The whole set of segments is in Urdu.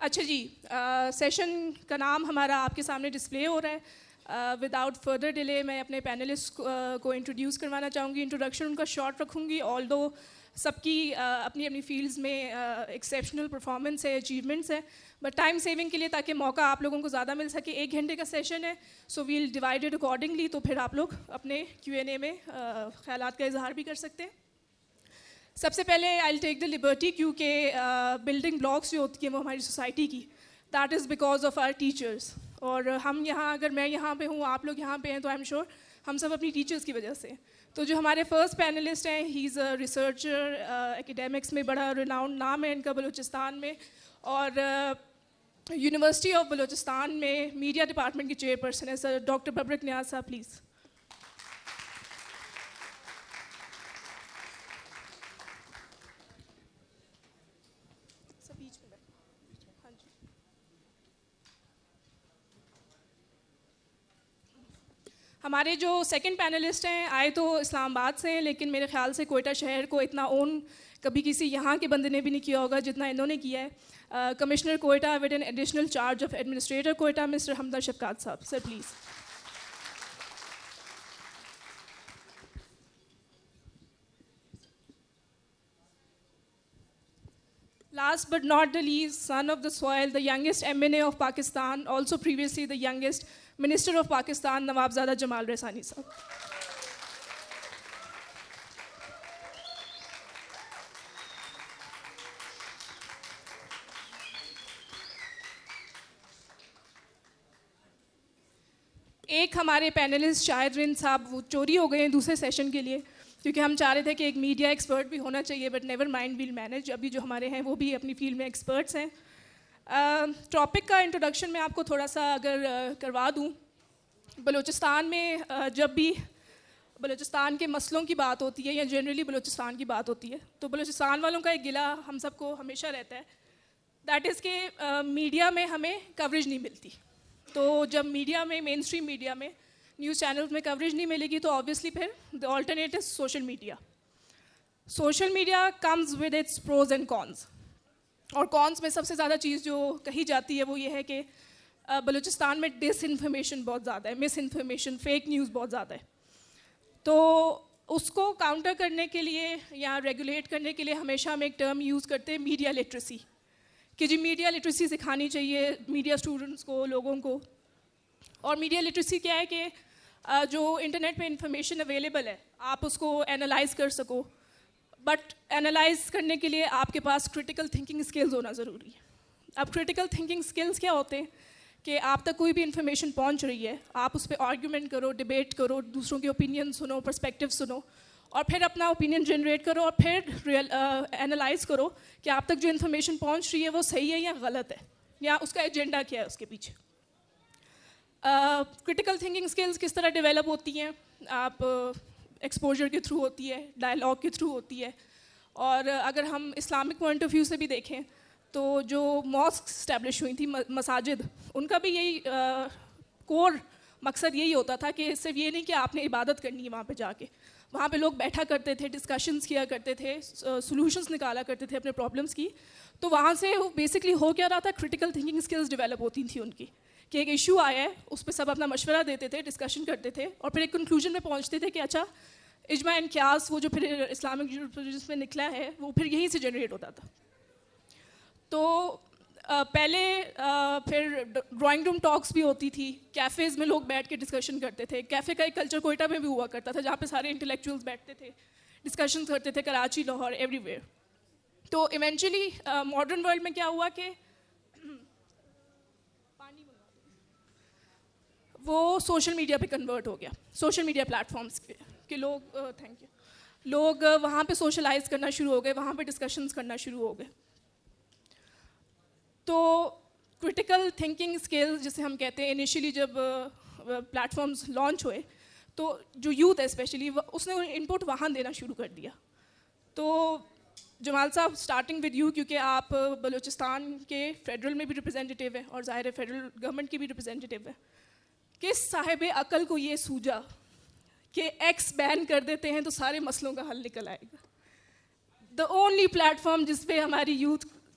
اچھا جی، سیشن کا نام ہمارا آپ کے سامنے ڈسپلے ہو رہا ہے. وداؤٹ فردر ڈیلے میں اپنے پینلسٹ کو انٹروڈیوس کروانا چاہوں گی. انٹروڈکشن ان کا شارٹ رکھوں گی، آل دو سب کی اپنی اپنی فیلڈز میں ایکسیپشنل پرفارمنس ہے، اچیومنٹس ہے، بٹ ٹائم سیونگ کے لیے تاکہ موقع آپ لوگوں کو زیادہ مل سکے، 1 گھنٹے کا سیشن ہے، سو ویل ڈیوائڈیڈ اکارڈنگلی. تو پھر آپ لوگ اپنے Q&A میں خیالات کا اظہار بھی کر سکتے ہیں. سب سے پہلے I will take the liberty, کیونکہ بلڈنگ بلاکس جو ہوتی ہیں وہ ہماری سوسائٹی کی، that is because of our teachers. اور ہم یہاں، اگر میں یہاں پہ ہوں، آپ لوگ یہاں پہ ہیں، تو آئی ایم شیور ہم سب اپنی ٹیچرس کی وجہ سے. تو جو ہمارے فرسٹ پینلسٹ ہیں، ہی از اے ریسرچر، ایکیڈیمکس میں بڑا ریناؤنڈ نام ہے ان کا بلوچستان میں، اور یونیورسٹی آف بلوچستان میں میڈیا ڈپارٹمنٹ کی چیئر پرسن ہے. سر ڈاکٹر ببرک نیاز صاحب پلیز. ہمارے جو سیکنڈ پینلسٹ ہیں آئے تو اسلام آباد سے ہیں، لیکن میرے خیال سے کوئٹہ شہر کو اتنا اون کبھی کسی یہاں کے بندے نے بھی نہیں کیا ہوگا جتنا انہوں نے کیا ہے. Commissioner Quetta with an additional charge of administrator Quetta, mister Hamda Shafqaat صاحب. Sir please. Last but not the least, son of the soil, the youngest MNA of Pakistan, also previously the youngest Minister of Pakistan, Nawabzada Jamal Raisani sahab. ایک ہمارے پینلسٹ شاہد رند صاحب وہ چوری ہو گئے ہیں دوسرے سیشن کے لیے، کیونکہ ہم چاہ رہے تھے کہ ایک میڈیا ایکسپرٹ بھی ہونا چاہیے، but never mind well manage. ابھی جو ہمارے ہیں وہ بھی اپنی فیلڈ میں ایکسپرٹس ہیں. ٹاپک کا انٹروڈکشن میں آپ کو تھوڑا سا اگر کروا دوں، بلوچستان میں جب بھی بلوچستان کے مسئلوں کی بات ہوتی ہے یا جنرلی بلوچستان کی بات ہوتی ہے، تو بلوچستان والوں کا ایک گلہ ہم سب کو ہمیشہ رہتا ہے، دیٹ از کہ میڈیا میں ہمیں کوریج نہیں ملتی. تو جب میڈیا میں، مین اسٹریم میڈیا میں، نیوز چینلز میں کوریج نہیں ملے گی تو آبویسلی پھر the alternate is social media. Social media comes with its pros and cons, اور کونز میں سب سے زیادہ چیز جو کہی جاتی ہے وہ یہ ہے کہ بلوچستان میں ڈس انفارمیشن بہت زیادہ ہے، مس انفارمیشن، فیک نیوز بہت زیادہ ہے. تو اس کو کاؤنٹر کرنے کے لیے یا ریگولیٹ کرنے کے لیے ہمیشہ ہم ایک ٹرم یوز کرتے ہیں، میڈیا لٹریسی، کہ جی میڈیا لٹریسی سکھانی چاہیے میڈیا اسٹوڈنٹس کو، لوگوں کو. اور میڈیا لٹریسی کیا ہے کہ جو انٹرنیٹ پہ انفارمیشن اویلیبل ہے آپ اس کو اینالائز کر سکو، بٹ اینالائز کرنے کے لیے آپ کے پاس کرٹیکل تھنکنگ اسکلز ہونا ضروری ہے. اب کرٹیکل تھنکنگ اسکلز کیا ہوتے ہیں کہ آپ تک کوئی بھی انفارمیشن پہنچ رہی ہے، آپ اس پہ آرگیومنٹ کرو، ڈبیٹ کرو، دوسروں کے اوپینین سنو، پرسپیکٹیو سنو، اور پھر اپنا اوپینین جنریٹ کرو، اور پھر اینالائز کرو کہ آپ تک جو انفارمیشن پہنچ رہی ہے وہ صحیح ہے یا غلط ہے، یا اس کا ایجنڈا کیا ہے اس کے پیچھے. کرٹیکل تھنکنگ اسکلز کس طرح ڈیولپ ہوتی ہیں؟ آپ ایکسپوجر کے تھرو ہوتی ہے، ڈائلاگ کے تھرو ہوتی ہے. اور اگر ہم اسلامک پوائنٹ آف ویو سے بھی دیکھیں تو جو ماسک اسٹیبلش ہوئی تھیں، مساجد، ان کا بھی یہی کور مقصد یہی ہوتا تھا کہ صرف یہ نہیں کہ آپ نے عبادت کرنی ہے وہاں پہ جا کے، وہاں پہ لوگ بیٹھا کرتے تھے، ڈسکشنز کیا کرتے تھے، سولوشنز نکالا کرتے تھے اپنے پرابلمس کی. تو وہاں سے بیسکلی ہو کیا رہا تھا، کرٹیکل تھنکنگ اسکلز ڈیولپ ہوتی تھیں ان کی، کہ ایک ایشو آیا ہے اس پہ سب اپنا مشورہ دیتے تھے، ڈسکشن کرتے تھے، اور پھر ایک کنکلوژن میں پہنچتے تھے کہ اچھا اجماع اینڈ قیاس، وہ جو پھر اسلامک جورسپروڈنس میں نکلا ہے وہ پھر یہیں سے جنریٹ ہوتا تھا. تو پہلے پھر ڈرائنگ روم ٹاکس بھی ہوتی تھی، کیفیز میں لوگ بیٹھ کے ڈسکشن کرتے تھے. کیفے کا ایک کلچر کوئٹہ میں بھی ہوا کرتا تھا جہاں پہ سارے انٹلیکچوئلس بیٹھتے تھے، ڈسکشن کرتے تھے، کراچی، لاہور، ایوری ویئر. تو ایونچولی ماڈرن ورلڈ میں کیا ہوا کہ وہ سوشل میڈیا پہ کنورٹ ہو گیا، سوشل میڈیا پلیٹفارمس کے لوگ لوگ وہاں پہ سوشلائز کرنا شروع ہو گئے، وہاں پہ ڈسکشنز کرنا شروع ہو گئے. تو کرٹیکل تھنکنگ اسکل جسے ہم کہتے ہیں، انیشیلی جب پلیٹفارمز لانچ ہوئے تو جو یوتھ ہے اسپیشلی، اس نے ان پٹ وہاں دینا شروع کر دیا. تو جمال صاحب اسٹارٹنگ ود یو، کیونکہ آپ بلوچستان کے فیڈرل میں بھی ریپرزینٹیو ہیں اور ظاہر ہے فیڈرل گورنمنٹ کی بھی ریپرزینٹیو ہے. کس صاحب عقل کو یہ سوجا کہ ایکس بین کر دیتے ہیں تو سارے مسئلوں کا حل نکل آئے گا؟ دا اونلی پلیٹ فارم جس پہ ہماری یوتھ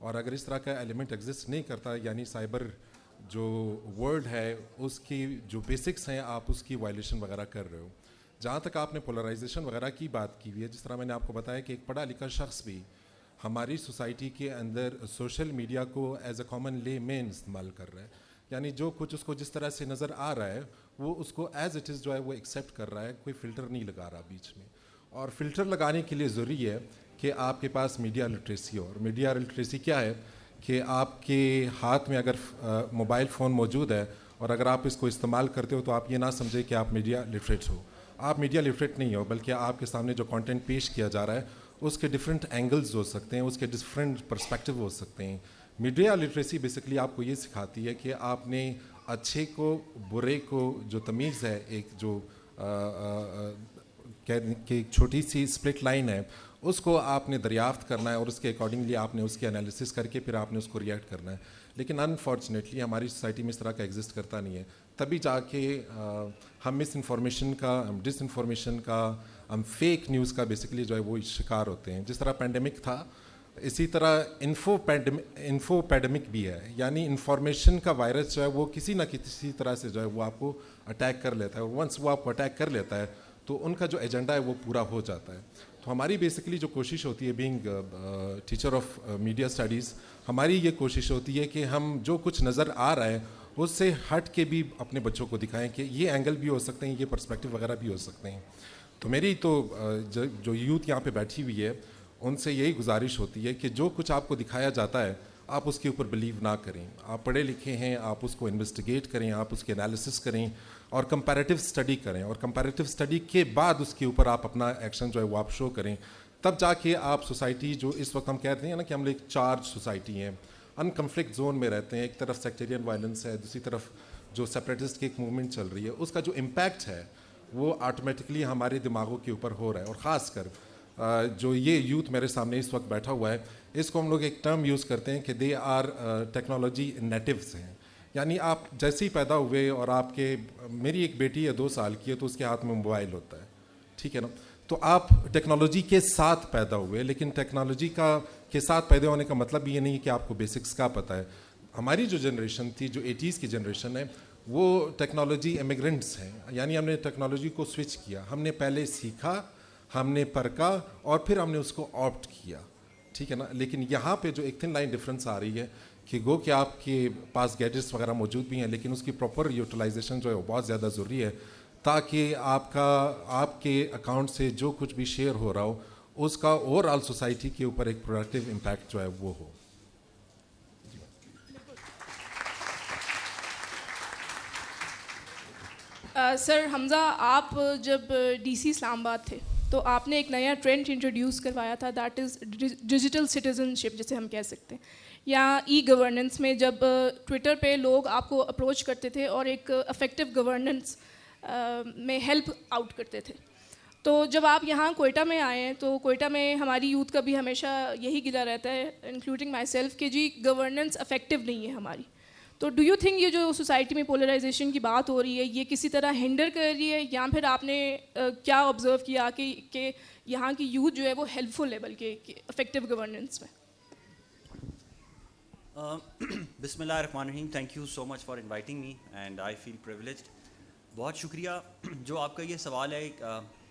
اور اگر اس طرح کا ایلیمنٹ ایگزسٹ نہیں کرتا, یعنی سائبر جو ورلڈ ہے اس کی جو بیسکس ہیں آپ اس کی وائلیشن وغیرہ کر رہے ہو. جہاں تک آپ نے پولرائزیشن وغیرہ کی بات کی ہوئی ہے, جس طرح میں نے آپ کو بتایا کہ ایک پڑھا لکھا شخص بھی ہماری سوسائٹی کے اندر سوشل میڈیا کو ایز اے کامن لے مین استعمال کر رہا ہے, یعنی جو کچھ اس کو جس طرح سے نظر آ رہا ہے وہ اس کو ایز اٹ از جو ہے وہ ایکسیپٹ کر رہا ہے, کوئی فلٹر نہیں لگا رہا بیچ میں. اور فلٹر لگانے کے لیے ضروری ہے کہ آپ کے پاس میڈیا لٹریسی ہو. اور میڈیا لٹریسی کیا ہے کہ آپ کے ہاتھ میں اگر موبائل فون موجود ہے اور اگر آپ اس کو استعمال کرتے ہو تو آپ یہ نہ سمجھیں کہ آپ میڈیا لٹریٹ ہو. آپ میڈیا لٹریٹ نہیں ہو, بلکہ آپ کے سامنے جو کانٹینٹ پیش کیا جا رہا ہے اس کے ڈفرینٹ اینگلز ہو سکتے ہیں, اس کے ڈفرینٹ پرسپیکٹیو ہو سکتے ہیں. میڈیا لٹریسی بیسکلی آپ کو یہ سکھاتی ہے کہ آپ نے اچھے کو برے کو جو تمیز ہے, ایک جو کہ ایک چھوٹی سی اسپلٹ لائن ہے, اس کو آپ نے دریافت کرنا ہے اور اس کے اکارڈنگلی آپ نے اس کی انالیسس کر کے پھر آپ نے اس کو ریئیکٹ کرنا ہے. لیکن انفارچونیٹلی ہماری سوسائٹی میں اس طرح کا ایگزسٹ کرتا نہیں ہے. تبھی جا کے ہم مس انفارمیشن کا, ہم ڈس انفارمیشن کا, ہم فیک نیوز کا بیسکلی جو ہے وہ شکار ہوتے ہیں. جس طرح پینڈیمک تھا اسی طرح انفو پیڈمک بھی ہے, یعنی انفارمیشن کا وائرس جو ہے وہ کسی نہ کسی طرح سے جو ہے وہ آپ کو اٹیک کر لیتا ہے, اور ونس وہ آپ کو اٹیک کر لیتا ہے تو ان کا جو ایجنڈا ہے وہ پورا ہو جاتا ہے. تو ہماری بیسکلی جو کوشش ہوتی ہے being teacher of media studies, ہماری یہ کوشش ہوتی ہے کہ ہم جو کچھ نظر آ رہا ہے اس سے ہٹ کے بھی اپنے بچوں کو دکھائیں کہ یہ اینگل بھی ہو سکتے ہیں, یہ پرسپیکٹیو وغیرہ بھی ہو سکتے ہیں. تو میری تو جو یوتھ یہاں پہ بیٹھی ہوئی ہے ان سے یہی گزارش ہوتی ہے کہ جو کچھ آپ کو دکھایا جاتا ہے آپ اس کے اوپر بلیو نہ کریں. آپ پڑھے لکھے ہیں, آپ اس کو انویسٹیگیٹ کریں, آپ اس کے انالیسس کریں اور کمپیریٹیو اسٹڈی کریں, اور کمپیریٹیو اسٹڈی کے بعد اس کے اوپر آپ اپنا ایکشن جو ہے وہ آپ شو کریں. تب جا کے آپ سوسائٹی جو اس وقت ہم کہتے ہیں نا کہ ہم ایک چارج سوسائٹی ہیں, ان کنفلکٹ زون میں رہتے ہیں, ایک طرف سیکٹیرین وائلنس ہے, دوسری طرف جو سیپریٹسٹ کی ایک موومنٹ چل رہی ہے, اس کا جو امپیکٹ ہے وہ آٹومیٹکلی ہمارے دماغوں کے اوپر ہو رہا ہے. اور خاص کر جو یہ یوتھ میرے سامنے اس وقت بیٹھا ہوا ہے, اس کو ہم لوگ ایک ٹرم یوز کرتے ہیں کہ دے آر ٹیکنالوجی نیٹیوز ہیں. یعنی آپ جیسے ہی پیدا ہوئے اور آپ کے, میری ایک بیٹی ہے 2 سال کی ہے تو اس کے ہاتھ میں موبائل ہوتا ہے, ٹھیک ہے نا, تو آپ ٹیکنالوجی کے ساتھ پیدا ہوئے. لیکن ٹیکنالوجی کے ساتھ پیدا ہونے کا مطلب یہ نہیں کہ آپ کو بیسکس کا پتہ ہے. ہماری جو جنریشن تھی, جو 80s کی جنریشن ہے, وہ ٹیکنالوجی امیگرنٹس ہیں, یعنی ہم نے ٹیکنالوجی کو سوئچ کیا. ہم نے پہلے سیکھا, ہم نے پرکھا اور پھر ہم نے اس کو آپٹ کیا, ٹھیک ہے نا. لیکن یہاں پہ جو ایک تھن لائن ڈفرینس آ رہی ہے کہ گو کہ آپ کے پاس گیجٹس وغیرہ موجود بھی ہیں, لیکن اس کی پراپر یوٹیلائزیشن جو ہے وہ بہت زیادہ ضروری ہے, تاکہ آپ کے اکاؤنٹ سے جو کچھ بھی شیئر ہو رہا ہو اس کا اوور آل سوسائٹی کے اوپر ایک پروڈکٹیو امپیکٹ جو ہے وہ ہو. سر حمزہ, آپ جب ڈی سی اسلام آباد تھے تو آپ نے ایک نیا ٹرینڈ انٹروڈیوس کروایا تھا, دیٹ از ڈیجیٹل سٹیزن شپ جسے ہم کہہ سکتے ہیں, یا ای گورننس میں جب ٹویٹر پہ لوگ آپ کو اپروچ کرتے تھے اور ایک افیکٹو گورننس میں ہیلپ آؤٹ کرتے تھے. تو جب آپ یہاں کوئٹہ میں آئے ہیں تو کوئٹہ میں ہماری یوتھ کا بھی ہمیشہ یہی گلہ رہتا ہے, انکلوڈنگ مائی سیلف, کہ جی گورننس افیکٹو نہیں ہے ہماری. تو ڈو یو تھنک یہ جو سوسائٹی میں پولرائزیشن کی بات ہو رہی ہے یہ کسی طرح ہینڈر کر رہی ہے, یا پھر آپ نے کیا آبزرو کیا کہ یہاں کی یوتھ جو ہے وہ ہیلپ فل ہے بلکہ افیکٹو گورننس میں؟ بسم اللہ الرحمن الرحیم. Thank you so much for inviting me and I feel privileged. بہت شکریہ. جو آپ کا یہ سوال ہے,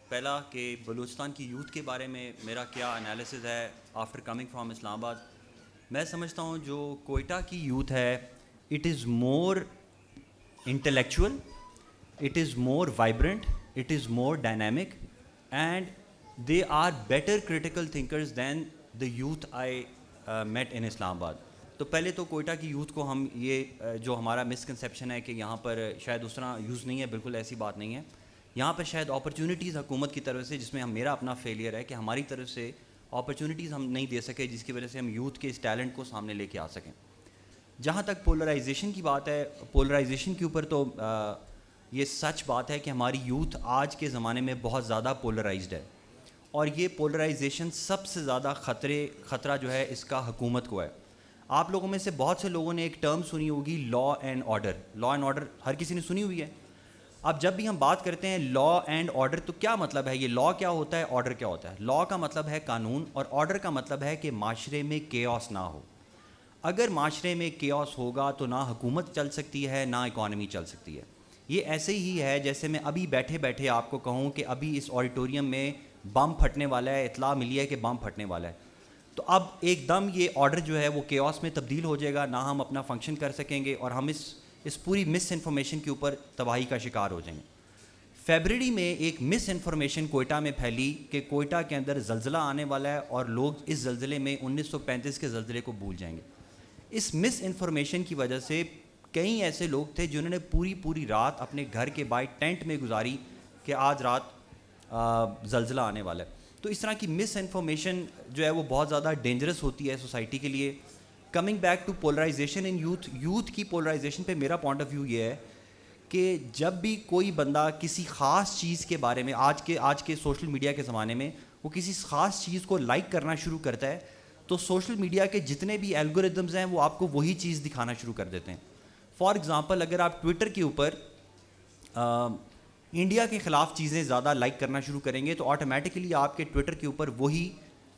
پہلا کہ بلوچستان کی یوتھ کے بارے میں میرا کیا انالیسز ہے آفٹر کمنگ فرام اسلام آباد. میں سمجھتا ہوں جو کوئٹہ کی یوتھ ہے, it is more intellectual, it is more vibrant, it is more dynamic, and they are better critical thinkers than the youth I met in Islam Abad. تو پہلے تو کوئٹہ کی یوتھ کو ہم یہ جو ہمارا مسکنسیپشن ہے کہ یہاں پر شاید اس طرح یوز نہیں ہے, بالکل ایسی بات نہیں ہے. یہاں پر شاید اپرچونیٹیز حکومت کی طرف سے, جس میں میرا اپنا فیلئر ہے کہ ہماری طرف سے اپرچونیٹیز ہم نہیں دے سکے, جس کی وجہ سے ہم یوتھ کے اس ٹیلنٹ کو سامنے لے کے آ سکیں. جہاں تک پولرائزیشن کی بات ہے, پولرائزیشن کے اوپر تو یہ سچ بات ہے کہ ہماری یوتھ آج کے زمانے میں بہت زیادہ پولرائزڈ ہے, اور یہ پولرائزیشن سب سے زیادہ خطرہ جو ہے اس کا حکومت کو ہے. آپ لوگوں میں سے بہت سے لوگوں نے ایک ٹرم سنی ہوگی, law and order. Law and order ہر کسی نے سنی ہوئی ہے. اب جب بھی ہم بات کرتے ہیں لا اینڈ آرڈر تو کیا مطلب ہے, یہ لا کیا ہوتا ہے, آرڈر کیا ہوتا ہے؟ لا کا مطلب ہے قانون, اور آرڈر کا مطلب ہے کہ معاشرے میں کیوس نہ ہو. اگر معاشرے میں کیوس ہوگا تو نہ حکومت چل سکتی ہے نہ اکانومی چل سکتی ہے. یہ ایسے ہی ہے جیسے میں ابھی بیٹھے بیٹھے آپ کو کہوں کہ ابھی اس آڈیٹوریم میں بم پھٹنے والا ہے, اطلاع ملی ہے کہ بم پھٹنے والا ہے, تو اب ایک دم یہ آرڈر جو ہے وہ کیوس میں تبدیل ہو جائے گا, نہ ہم اپنا فنکشن کر سکیں گے اور ہم اس پوری مس انفارمیشن کے اوپر تباہی کا شکار ہو جائیں گے. فیبرری میں ایک مس انفارمیشن کوئٹہ میں پھیلی کہ کوئٹہ کے اندر زلزلہ آنے والا ہے اور لوگ اس زلزلے میں 1935 کے زلزلے کو بھول جائیں گے. اس مس انفارمیشن کی وجہ سے کئی ایسے لوگ تھے جنہوں نے پوری رات اپنے گھر کے باہر ٹینٹ میں گزاری کہ آج رات زلزلہ آنے والا ہے. تو اس طرح کی مس انفارمیشن جو ہے وہ بہت زیادہ ڈینجرس ہوتی ہے سوسائٹی کے لیے. Coming back to polarization in youth کی پولرائزیشن پہ میرا پوائنٹ آف ویو یہ ہے کہ جب بھی کوئی بندہ کسی خاص چیز کے بارے میں آج کے سوشل میڈیا کے زمانے میں وہ کسی خاص چیز کو لائک کرنا شروع کرتا ہے تو سوشل میڈیا کے جتنے بھی الگوریدمز ہیں وہ آپ کو وہی چیز دکھانا شروع کر دیتے ہیں. فار ایگزامپل اگر آپ ٹویٹر کے اوپر انڈیا کے خلاف چیزیں زیادہ لائک کرنا شروع کریں گے تو آٹومیٹکلی آپ کے ٹویٹر کے اوپر وہی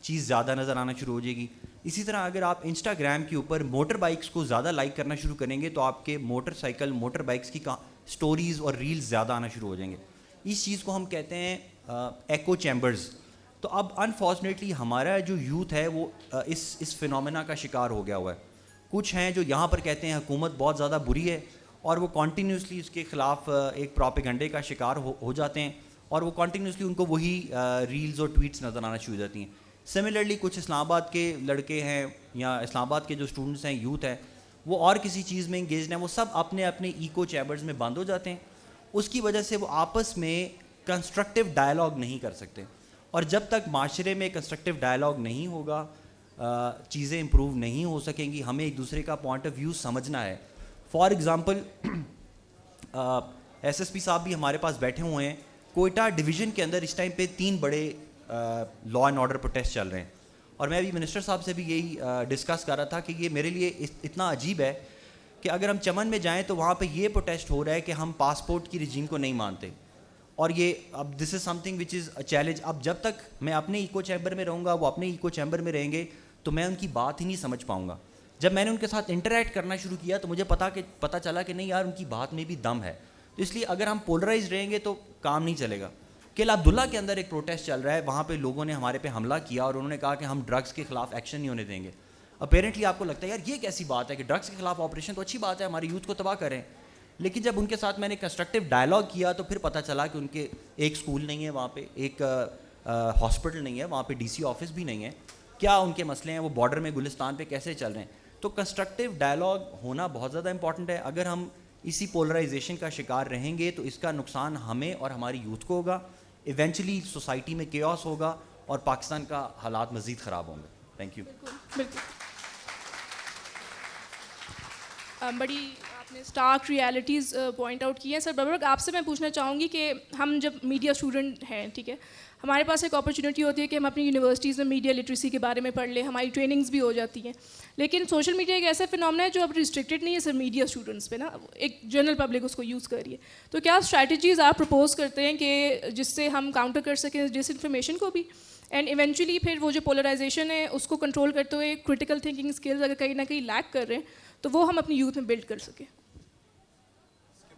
چیز زیادہ نظر آنا شروع ہو جائے گی. اسی طرح اگر آپ انسٹاگرام کے اوپر موٹر بائکس کو زیادہ لائک کرنا شروع کریں گے تو آپ کے موٹر بائکس کی سٹوریز اور ریلز زیادہ آنا شروع ہو جائیں گے. اس چیز کو ہم کہتے ہیں ایکو چیمبرز. تو اب انفارچونیٹلی ہمارا جو یوتھ ہے وہ اس فینومینا کا شکار ہو گیا ہوا ہے. کچھ ہیں جو یہاں پر کہتے ہیں حکومت بہت زیادہ بری ہے اور وہ کنٹینیوسلی اس کے خلاف ایک پروپیگنڈے کا شکار ہو جاتے ہیں اور وہ کنٹینیوسلی ان کو وہی ریلز اور ٹویٹس نظر آنا شروع ہو جاتی ہیں. سملرلی کچھ اسلام آباد کے لڑکے ہیں یا اسلام آباد کے جو اسٹوڈنٹس ہیں, یوتھ ہیں, وہ اور کسی چیز میں انگیجڈ ہیں, وہ سب اپنے اپنے ایکو چیمبرز میں بند ہو جاتے ہیں. اس کی وجہ سے وہ آپس میں کنسٹرکٹیو ڈائلاگ نہیں کر سکتے اور جب تک معاشرے میں کنسٹرکٹیو ڈائلاگ نہیں ہوگا چیزیں امپروو نہیں ہو سکیں گی. ہمیں ایک دوسرے کا پوائنٹ آف ویو سمجھنا ہے. For example S S P صاحب بھی ہمارے پاس بیٹھے ہوئے ہیں. کوئٹہ ڈویژن کے اندر اس ٹائم پہ 3 بڑے لا اینڈ آرڈر پروٹیسٹ چل رہے ہیں اور میں ابھی منسٹر صاحب سے بھی یہی ڈسکس کر رہا تھا کہ یہ میرے لیے اتنا عجیب ہے کہ اگر ہم چمن میں جائیں تو وہاں پہ یہ پروٹیسٹ ہو رہا ہے کہ ہم پاسپورٹ کی رجیم کو نہیں مانتے اور یہ اب دس از some thing which is a challenge. اب جب تک میں اپنے ایکو چیمبر میں رہوں گا وہ اپنے ایکو چیمبر میں رہیں گے تو میں ان کی بات ہی نہیں سمجھ پاؤں گا. جب میں نے ان کے ساتھ انٹریکٹ کرنا شروع کیا تو مجھے پتہ چلا کہ نہیں یار ان کی بات میں بھی دم ہے. تو اس لیے اگر ہم پولرائز رہیں گے تو کام نہیں چلے گا. قلعہ عبداللہ کے اندر ایک پروٹیسٹ چل رہا ہے, وہاں پہ لوگوں نے ہمارے پہ حملہ کیا اور انہوں نے کہا کہ ہم ڈرگس کے خلاف ایکشن نہیں ہونے دیں گے. اپیرنٹلی آپ کو لگتا ہے یار یہ کیسی بات ہے کہ ڈرگس کے خلاف آپریشن تو اچھی بات ہے, ہماری یوتھ کو تباہ کریں. لیکن جب ان کے ساتھ میں نے کنسٹرکٹیو ڈائلاگ کیا تو پھر پتہ چلا کہ ان کے ایک اسکول نہیں ہے وہاں پہ, ایک ہاسپٹل نہیں ہے وہاں پہ, ڈی سی آفس بھی نہیں ہے. کیا ان کے مسئلے ہیں, وہ بارڈر میں گلستان پہ کیسے چل رہے ہیں. تو کنسٹرکٹیو ڈائلاگ ہونا بہت زیادہ امپورٹنٹ ہے. اگر ہم اسی پولرائزیشن کا شکار رہیں گے تو اس کا نقصان ہمیں اور ہماری یوتھ کو ہوگا. ایونچولی سوسائٹی میں کیوس ہوگا اور پاکستان کا حالات مزید خراب ہوں گے. Thank you. بالکل بڑی آپ نے اسٹارک ریالٹیز پوائنٹ آؤٹ کی ہیں. سر ببرک آپ سے میں پوچھنا چاہوں گی کہ ہم جب میڈیا اسٹوڈنٹ ہیں, ٹھیک ہے, ہمارے پاس ایک اپرچونیٹی ہوتی ہے کہ ہم اپنی یونیورسٹیز میں میڈیا لٹریسی کے بارے میں پڑھ لیں, ہماری ٹریننگز بھی ہو جاتی ہیں. لیکن سوشل میڈیا ایک ایسا فنومنا ہے جو اب ریسٹرکٹیڈ نہیں ہے صرف میڈیا اسٹوڈنٹس پہ نا, ایک جنرل پبلک اس کو یوز کر رہی ہے. تو کیا اسٹریٹجیز آپ پرپوز کرتے ہیں کہ جس سے ہم کاؤنٹر کر سکیں ڈس انفارمیشن کو بھی, اینڈ ایونچولی پھر وہ جو پولرائزیشن ہے اس کو کنٹرول کرتے ہوئے کرٹیکل تھنکنگ اسکلز اگر کہیں نہ کہیں لیک کر رہے ہیں تو وہ ہم اپنی یوتھ میں بلڈ کر سکیں؟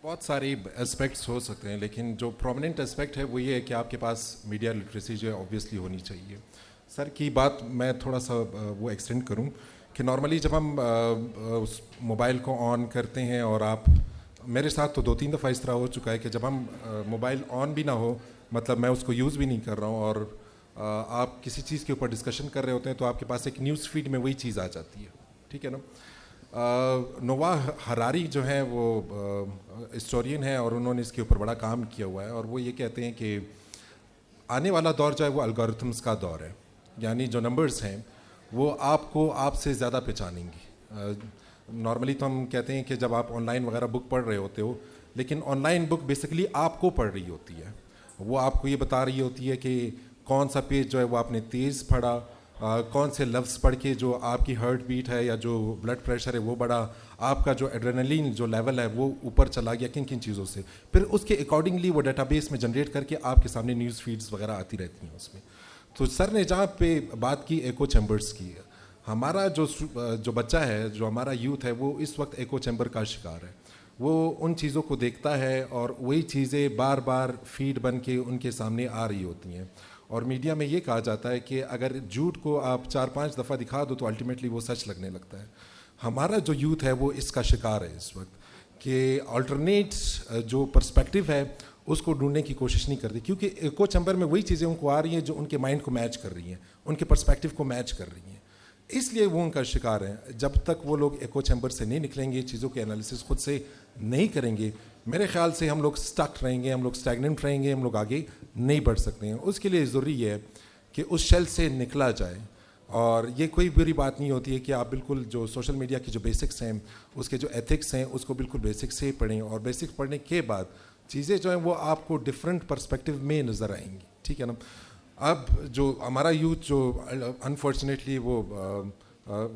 بہت سارے اسپیکٹس ہو سکتے ہیں لیکن جو پرومیننٹ اسپیکٹ ہے وہ یہ ہے کہ آپ کے پاس میڈیا لٹریسی جو ہے اوبویسلی ہونی چاہیے. سر کی بات میں تھوڑا سا وہ ایکسٹینڈ کروں کہ نارملی جب ہم اس موبائل کو آن کرتے ہیں اور آپ, میرے ساتھ تو 2-3 دفعہ اس طرح ہو چکا ہے کہ جب ہم موبائل آن بھی نہ ہو, مطلب میں اس کو یوز بھی نہیں کر رہا ہوں اور آپ کسی چیز کے اوپر ڈسکشن کر رہے ہوتے ہیں تو آپ کے پاس ایک نیوز فیڈ میں وہی چیز آ جاتی ہے, ٹھیک ہے نا. نووا ہراری جو ہیں وہ ہسٹورین ہیں اور انہوں نے اس کے اوپر بڑا کام کیا ہوا ہے اور وہ یہ کہتے ہیں کہ آنے والا دور جو ہے وہ الگورتھمس کا دور ہے, یعنی جو نمبرز ہیں وہ آپ کو آپ سے زیادہ پہچانیں گی. نارملی تو ہم کہتے ہیں کہ جب آپ آن لائن وغیرہ بک پڑھ رہے ہوتے ہو, لیکن آن لائن بک بیسکلی آپ کو پڑھ رہی ہوتی ہے, وہ آپ کو یہ بتا رہی ہوتی ہے کہ کون سا پیج جو ہے وہ آپ نے تیز پڑھا, کون سے لفظ پڑھ کے جو آپ کی ہارٹ بیٹ ہے یا جو بلڈ پریشر ہے وہ بڑھا, آپ کا جو ایڈرینلین جو لیول ہے وہ اوپر چلا گیا کن کن چیزوں سے, پھر اس کے اکارڈنگلی وہ ڈیٹا بیس میں جنریٹ کر کے آپ کے سامنے نیوز فیڈز وغیرہ آتی رہتی ہیں اس میں. تو سر نے جہاں پہ بات کی ایکو چیمبرز کی, ہمارا جو بچہ ہے, جو ہمارا یوتھ ہے, وہ اس وقت ایکو چیمبر کا شکار ہے. وہ ان چیزوں کو دیکھتا ہے اور وہی چیزیں بار بار فیڈ بن کے ان کے سامنے آ رہی ہوتی ہیں. اور میڈیا میں یہ کہا جاتا ہے کہ اگر جھوٹ کو آپ 4-5 دفعہ دکھا دو تو الٹیمیٹلی وہ سچ لگنے لگتا ہے. ہمارا جو یوتھ ہے وہ اس کا شکار ہے اس وقت, کہ آلٹرنیٹ جو پرسپیکٹیو ہے اس کو ڈھونڈنے کی کوشش نہیں کرتی, کیونکہ ایکو چیمبر میں وہی چیزیں ان کو آ رہی ہیں جو ان کے مائنڈ کو میچ کر رہی ہیں, ان کے پرسپیکٹیو کو میچ کر رہی ہیں, اس لیے وہ ان کا شکار ہیں. جب تک وہ لوگ ایکو چیمبر سے نہیں نکلیں گے, چیزوں کے انالیسس خود سے نہیں کریں گے, میرے خیال سے ہم لوگ اسٹک رہیں گے, ہم لوگ اسٹیگننٹ رہیں گے, ہم لوگ آگے نہیں بڑھ سکتے ہیں. اس کے لیے ضروری یہ ہے کہ اس شیل سے نکلا جائے. اور یہ کوئی بری بات نہیں ہوتی ہے کہ آپ بالکل جو سوشل میڈیا کی جو بیسکس ہیں, اس کے جو ایتھکس ہیں, اس کو بالکل بیسک سے پڑھیں, اور بیسک پڑھنے کے بعد چیزیں جو ہیں وہ آپ کو ڈفرینٹ پرسپیکٹیو میں نظر آئیں گی. ٹھیک ہے نا. اب جو ہمارا یوتھ جو انفارچونیٹلی وہ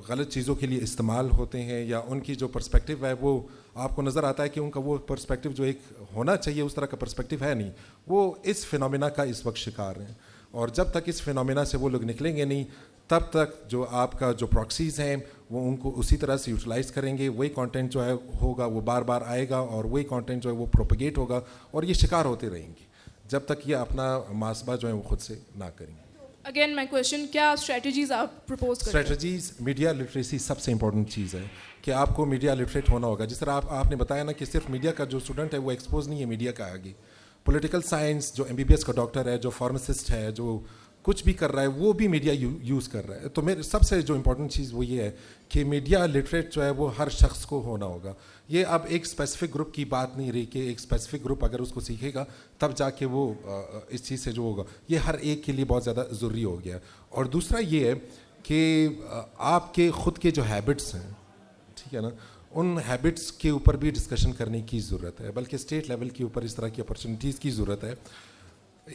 غلط چیزوں کے لیے استعمال ہوتے ہیں, یا ان کی جو پرسپیکٹیو ہے وہ آپ کو نظر آتا ہے کہ ان کا وہ پرسپیکٹیو جو ایک ہونا چاہیے اس طرح کا پرسپیکٹیو ہے نہیں, وہ اس فینومینا کا اس وقت شکار ہیں. اور جب تک اس فینومینا سے وہ لوگ نکلیں گے نہیں, تب تک جو آپ کا جو پراکسیز ہیں وہ ان کو اسی طرح سے یوٹیلائز کریں گے. وہی کانٹینٹ جو ہے ہوگا وہ بار بار آئے گا, اور وہی کانٹینٹ جو ہے وہ پروپیگیٹ ہوگا, اور یہ شکار ہوتے رہیں گے جب تک یہ اپنا محاسبہ جو ہے وہ خود سے نہ کریں گے. اگین مائی کویشچن, کیا اسٹریٹجیز آپ پرپوز کریں؟ اسٹریٹجیز, میڈیا لٹریسی سب سے امپورٹنٹ چیز ہے کہ آپ کو میڈیا لٹریٹ ہونا ہوگا. جس طرح آپ نے بتایا نا کہ صرف میڈیا کا جو اسٹوڈنٹ ہے وہ ایکسپوز نہیں ہے میڈیا کا آگے. پولیٹیکل سائنس جو MBBS کا ڈاکٹر ہے, جو فارماسسٹ ہے, جو کچھ بھی کر رہا ہے, وہ بھی میڈیا یوز کر رہا ہے. تو میرے سب سے جو امپورٹنٹ چیز وہ یہ ہے کہ میڈیا لٹریٹ جو ہے وہ ہر شخص کو ہونا ہوگا. یہ اب ایک اسپیسیفک گروپ کی بات نہیں رہی کہ ایک اسپیسیفک گروپ اگر اس کو سیکھے گا تب جا کے وہ اس چیز سے جو ہوگا, یہ ہر ایک کے لیے بہت زیادہ ضروری ہو گیا. اور دوسرا یہ ہے کہ آپ کے خود کے جو ہیبٹس ہیں, ٹھیک ہے نا, ان ہیبٹس کے اوپر بھی ڈسکشن کرنے کی ضرورت ہے, بلکہ اسٹیٹ لیول کے اوپر اس طرح کی اپرچونیٹیز کی ضرورت ہے.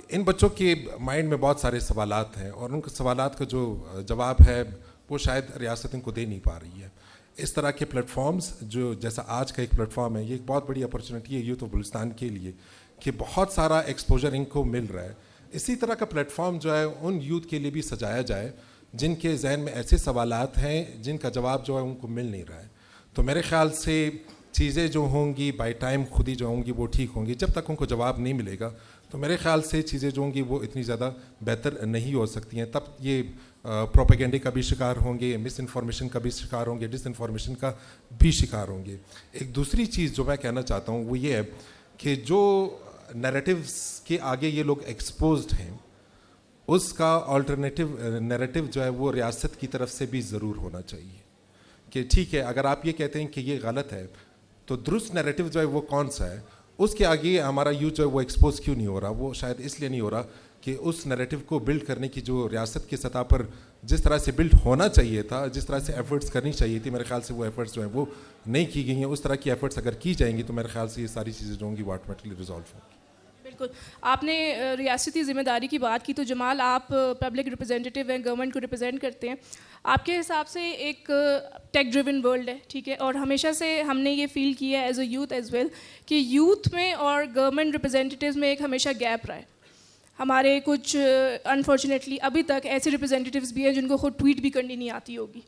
ان بچوں کے مائنڈ میں بہت سارے سوالات ہیں, اور ان کے سوالات کا جو جواب ہے وہ شاید ریاست ان کو دے نہیں پا رہی ہے. اس طرح کے پلیٹ فارمز جو جیسا آج کا ایک پلیٹ فارم ہے, یہ ایک بہت بڑی اپرچونیٹی ہے یوتھ آف بلوچستان کے لیے کہ بہت سارا ایکسپوجر ان کو مل رہا ہے. اسی طرح کا پلیٹ فارم جو ہے ان یوتھ کے لیے بھی سجایا جائے جن کے ذہن میں ایسے سوالات ہیں جن کا جواب جو ہے ان کو مل نہیں رہا ہے. تو میرے خیال سے چیزیں جو ہوں گی بائی ٹائم خود ہی جو ہوں گی وہ ٹھیک ہوں گی. جب تک ان کو جواب نہیں ملے گا تو میرے خیال سے چیزیں جو ہوں گی وہ اتنی زیادہ بہتر نہیں ہو سکتی ہیں. تب یہ پروپیگنڈے کا بھی شکار ہوں گے, مس انفارمیشن کا بھی شکار ہوں گے, ڈس انفارمیشن کا بھی شکار ہوں گے. ایک دوسری چیز جو میں کہنا چاہتا ہوں وہ یہ ہے کہ جو نیریٹیوز کے آگے یہ لوگ ایکسپوزڈ ہیں, اس کا آلٹرنیٹیو نیریٹیو جو ہے وہ ریاست کی طرف سے بھی ضرور ہونا چاہیے کہ ٹھیک ہے اگر آپ یہ کہتے ہیں کہ یہ غلط ہے تو درست نیریٹیو جو ہے وہ کون سا ہے. اس کے آگے ہمارا یوتھ جو ہے وہ ایکسپوز کیوں نہیں ہو رہا؟ وہ شاید اس لیے نہیں ہو رہا کہ اس نیریٹیو کو بلڈ کرنے کی جو ریاست کی سطح پر جس طرح سے بلڈ ہونا چاہیے تھا, جس طرح سے ایفرٹس کرنی چاہیے تھی, میرے خیال سے وہ ایفرٹس جو ہیں وہ نہیں کی گئی ہیں. اس طرح کی ایفرٹس اگر کی جائیں گی تو میرے خیال سے یہ ساری چیزیں جو ہوں گی وہ آٹومیٹکلی ریزالو ہوں گی. بالکل, آپ نے ریاستی ذمہ داری کی بات کی, تو جمال آپ پبلک ریپرزینٹیو ہیں, گورنمنٹ کو ریپرزینٹ کرتے ہیں. آپ کے حساب سے ایک ٹیک ڈریون ورلڈ ہے, ٹھیک ہے, اور ہمیشہ سے ہم نے یہ فیل کیا ہے as a youth as well کہ یوتھ میں اور گورنمنٹ ریپرزینٹیوز میں ایک ہمیشہ گیپ رہا ہے. ہمارے کچھ انفارچونیٹلی ابھی تک ایسے ریپرزینٹیوز بھی ہیں جن کو خود ٹویٹ بھی کرنی نہیں آتی ہوگی.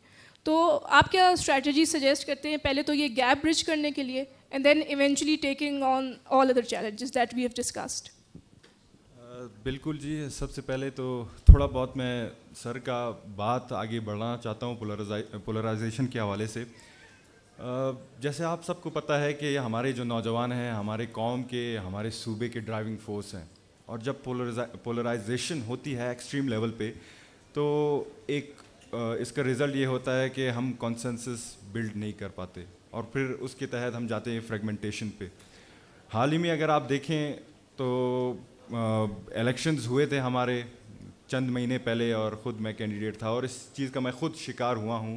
تو آپ کیا اسٹریٹجی سجیسٹ کرتے ہیں پہلے تو یہ گیپ برج کرنے کے لیے, and then eventually taking on all other challenges that we have discussed? بالکل جی, سب سے پہلے تو تھوڑا بہت میں سر کا بات آگے بڑھانا چاہتا ہوں پولرائزیشن کے حوالے سے. جیسے آپ سب کو پتہ ہے کہ ہمارے جو نوجوان ہیں ہمارے قوم کے, ہمارے صوبے کے ڈرائیونگ فورس ہیں, اور جب پولرائزیشن ہوتی ہے ایکسٹریم لیول پہ تو ایک اس کا رزلٹ یہ ہوتا ہے کہ ہم کنسنسس بلڈ نہیں کر پاتے, اور پھر اس کے تحت ہم جاتے ہیں فریگمنٹیشن پہ. حال ہی میں اگر آپ دیکھیں تو الیکشنز ہوئے تھے ہمارے چند مہینے پہلے, اور خود میں کینڈیڈیٹ تھا, اور اس چیز کا میں خود شکار ہوا ہوں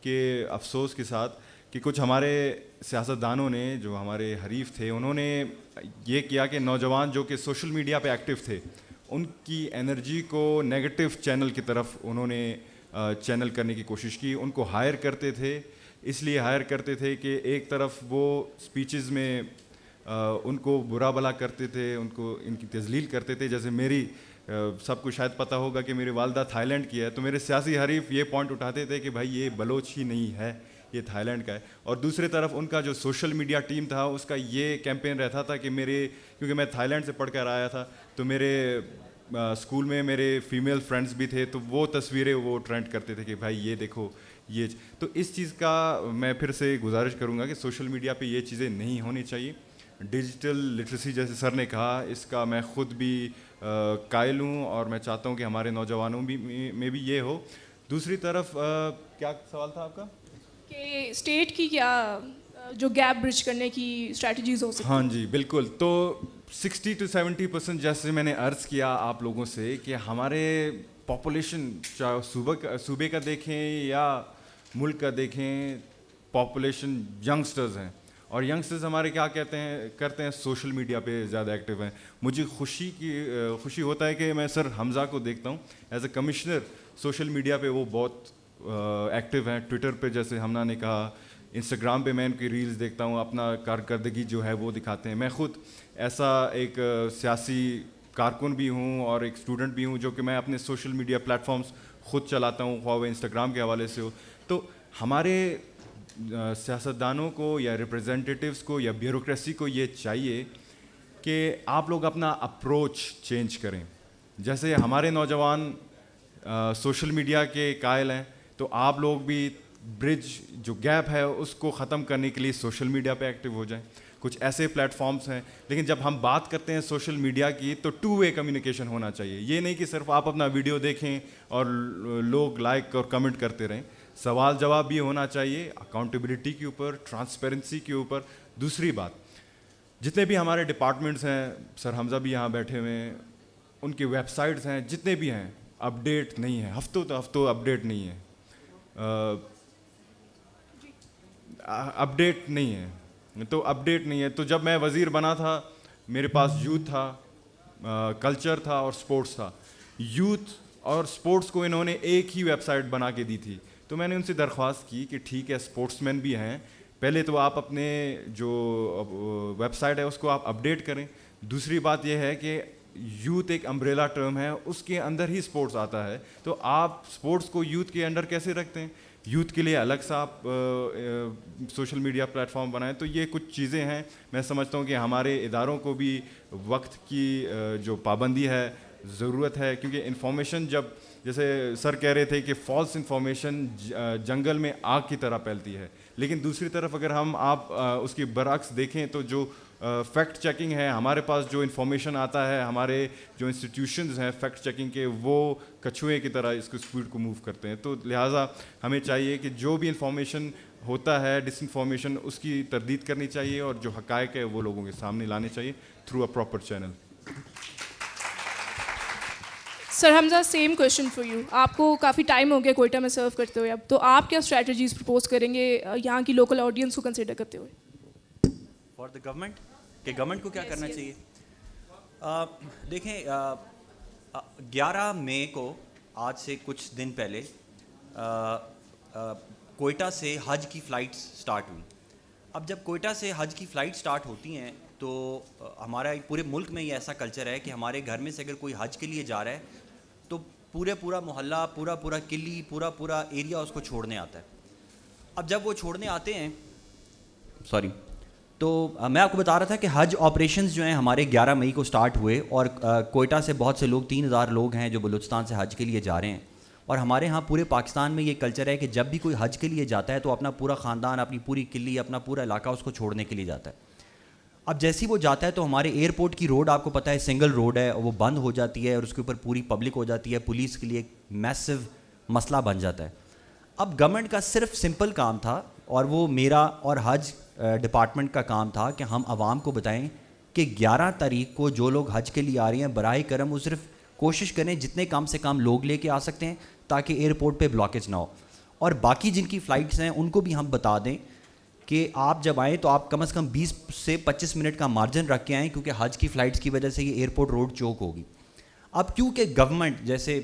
کہ افسوس کے ساتھ کہ کچھ ہمارے سیاستدانوں نے جو ہمارے حریف تھے انہوں نے یہ کیا کہ نوجوان جو کہ سوشل میڈیا پہ ایکٹیو تھے ان کی انرجی کو نیگیٹو چینل کی طرف انہوں نے چینل کرنے کی کوشش کی. ان کو ہائر کرتے تھے, اس لیے ہائر کرتے تھے کہ ایک طرف وہ اسپیچز میں ان کو برا بھلا کرتے تھے, ان کو ان کی تذلیل کرتے تھے. جیسے میری سب کو شاید پتہ ہوگا کہ میری والدہ تھائی لینڈ کی ہے, تو میرے سیاسی حریف یہ پوائنٹ اٹھاتے تھے کہ بھائی یہ بلوچ ہی نہیں ہے, یہ تھائی لینڈ کا ہے. اور دوسری طرف ان کا جو سوشل میڈیا ٹیم تھا اس کا یہ کیمپین رہتا تھا کہ کیونکہ میں تھائی لینڈ سے پڑھ کر آیا تھا, تو میرے اسکول میں میرے فیمیل فرینڈس بھی تھے, تو وہ تصویریں وہ ٹرینڈ کرتے تھے کہ بھائی یہ دیکھو یہ. تو اس چیز کا میں پھر سے گزارش کروں گا کہ سوشل میڈیا پہ یہ چیزیں نہیں ہونی چاہیے. ڈیجیٹل لٹریسی جیسے سر نے کہا, اس کا میں خود بھی قائل ہوں, اور میں چاہتا ہوں کہ ہمارے نوجوانوں میں بھی یہ ہو. دوسری طرف کیا سوال تھا آپ کا؟ کہ اسٹیٹ کی کیا جو گیپ برج کرنے کی اسٹریٹجیز ہو سکتی ہیں؟ ہاں جی بالکل. تو 60 to 70% جیسے میں نے عرض کیا آپ لوگوں سے کہ ہمارے پاپولیشن چاہے صوبے کا دیکھیں یا ملک کا دیکھیں, پاپولیشن ینگسٹرز ہیں, اور ینگسٹرز ہمارے کیا کرتے ہیں سوشل میڈیا پہ زیادہ ایکٹیو ہیں. مجھے خوشی ہوتا ہے کہ میں سر حمزہ کو دیکھتا ہوں as a commissioner social media پہ, وہ بہت ایکٹیو ہیں. ٹویٹر پہ جیسے ہمنا نے کہا, انسٹاگرام پہ میں ان کی ریلز دیکھتا ہوں, اپنا کارکردگی جو ہے وہ دکھاتے ہیں. میں خود ایسا ایک سیاسی کارکن بھی ہوں اور ایک اسٹوڈنٹ بھی ہوں جو کہ میں اپنے سوشل میڈیا پلیٹ فارمز خود چلاتا ہوں, خواہ وہ انسٹاگرام کے حوالے سے ہو. تو ہمارے سیاستدانوں کو یا ریپرزینٹیٹیوز کو یا بیوروکریسی کو یہ چاہیے کہ آپ لوگ اپنا اپروچ چینج کریں. جیسے ہمارے نوجوان سوشل میڈیا کے قائل ہیں, تو آپ لوگ بھی برج جو گیپ ہے اس کو ختم کرنے کے لیے سوشل میڈیا پہ ایکٹیو ہو جائیں. کچھ ایسے پلیٹ فارمز ہیں, لیکن جب ہم بات کرتے ہیں سوشل میڈیا کی تو 2 way کمیونیکیشن ہونا چاہیے. یہ نہیں کہ صرف آپ اپنا ویڈیو دیکھیں اور لوگ لائک اور کمنٹ کرتے رہیں. سوال جواب بھی ہونا چاہیے, اکاؤنٹیبلٹی کے اوپر, ٹرانسپیرنسی کے اوپر. دوسری بات, جتنے بھی ہمارے ڈپارٹمنٹس ہیں, سر حمزہ بھی یہاں بیٹھے ہوئے ہیں, ان کی ویب سائٹس ہیں جتنے بھی ہیں, اپڈیٹ نہیں ہے, ہفتوں اپڈیٹ نہیں ہے, اپڈیٹ نہیں ہے. تو جب میں وزیر بنا تھا میرے پاس یوتھ تھا, کلچر تھا اور سپورٹس تھا. یوتھ اور سپورٹس کو انہوں نے ایک ہی ویب سائٹ بنا کے دی تھی. تو میں نے ان سے درخواست کی کہ ٹھیک ہے, اسپورٹس مین بھی ہیں, پہلے تو آپ اپنے جو ویب سائٹ ہے اس کو آپ اپڈیٹ کریں. دوسری بات یہ ہے کہ یوتھ ایک امبریلا ٹرم ہے, اس کے اندر ہی اسپورٹس آتا ہے, تو آپ اسپورٹس کو یوتھ کے انڈر کیسے رکھتے ہیں؟ یوتھ کے لیے الگ سا آپ سوشل میڈیا پلیٹ فارم بنائیں. تو یہ کچھ چیزیں ہیں, میں سمجھتا ہوں کہ ہمارے اداروں کو بھی وقت کی جو پابندی ہے ضرورت ہے, کیونکہ انفارمیشن جب جیسے سر کہہ رہے تھے کہ فالس انفارمیشن جنگل میں آگ کی طرح پھیلتی ہے, لیکن دوسری طرف اگر آپ اس کی برعکس دیکھیں تو جو فیکٹ چیکنگ ہے, ہمارے پاس جو انفارمیشن آتا ہے, ہمارے جو انسٹیٹیوشنز ہیں فیکٹ چیکنگ کے, وہ کچھوے کی طرح اس کو اسپیڈ کو موو کرتے ہیں. تو لہٰذا ہمیں چاہیے کہ جو بھی انفارمیشن ہوتا ہے ڈس انفارمیشن, اس کی تردید کرنی چاہیے, اور جو حقائق ہے وہ لوگوں کے سامنے لانے چاہیے through a proper channel. Sir Hamza, same question for you. آپ کو کافی ٹائم ہو گیا کوئٹہ میں سرو کرتے ہوئے, اب تو آپ کیا اسٹریٹجیز پرپوز کریں گے یہاں کی لوکل آڈینس کو کنسیڈر کرتے ہوئے فار دا گورنمنٹ, کہ گورنمنٹ کو کیا کرنا چاہیے؟ دیکھیں 11 مئی کو آج سے کچھ دن پہلے کوئٹہ سے حج کی فلائٹس سٹارٹ ہوئی. اب جب کوئٹہ سے حج کی فلائٹ سٹارٹ ہوتی ہیں تو ہمارا پورے ملک میں یہ ایسا کلچر ہے کہ ہمارے گھر میں سے اگر کوئی حج کے لیے جا رہا ہے تو پورا محلہ, پورا قلی, پورا ایریا اس کو چھوڑنے آتا ہے. اب جب وہ چھوڑنے آتے ہیں تو میں آپ کو بتا رہا تھا کہ حج آپریشنز جو ہیں ہمارے 11 مئی کو سٹارٹ ہوئے, اور کوئٹہ سے بہت سے لوگ 3000 لوگ ہیں جو بلوچستان سے حج کے لیے جا رہے ہیں. اور ہمارے ہاں پورے پاکستان میں یہ کلچر ہے کہ جب بھی کوئی حج کے لیے جاتا ہے تو اپنا پورا خاندان, اپنی پوری قلی, اپنا پورا علاقہ اس کو چھوڑنے کے لیے جاتا ہے. اب جیسے ہی وہ جاتا ہے تو ہمارے ایئرپورٹ کی روڈ آپ کو پتہ ہے سنگل روڈ ہے, وہ بند ہو جاتی ہے اور اس کے اوپر پوری پبلک ہو جاتی ہے. پولیس کے لیے ایک میسو مسئلہ بن جاتا ہے. اب گورنمنٹ کا صرف سمپل کام تھا, اور وہ میرا اور حج ڈپارٹمنٹ کا کام تھا کہ ہم عوام کو بتائیں کہ 11 تاریخ کو جو لوگ حج کے لیے آ رہے ہیں براہ کرم وہ صرف کوشش کریں جتنے کم سے کم لوگ لے کے آ سکتے ہیں تاکہ ایئرپورٹ پہ بلاکیج نہ ہو. اور باقی جن کی فلائٹس ہیں ان کو بھی ہم بتا دیں کہ آپ جب آئیں تو آپ کم از کم 20 سے 25 منٹ کا مارجن رکھ کے آئیں, کیونکہ حج کی فلائٹس کی وجہ سے یہ ایئرپورٹ روڈ چوک ہوگی. اب کیونکہ گورنمنٹ, جیسے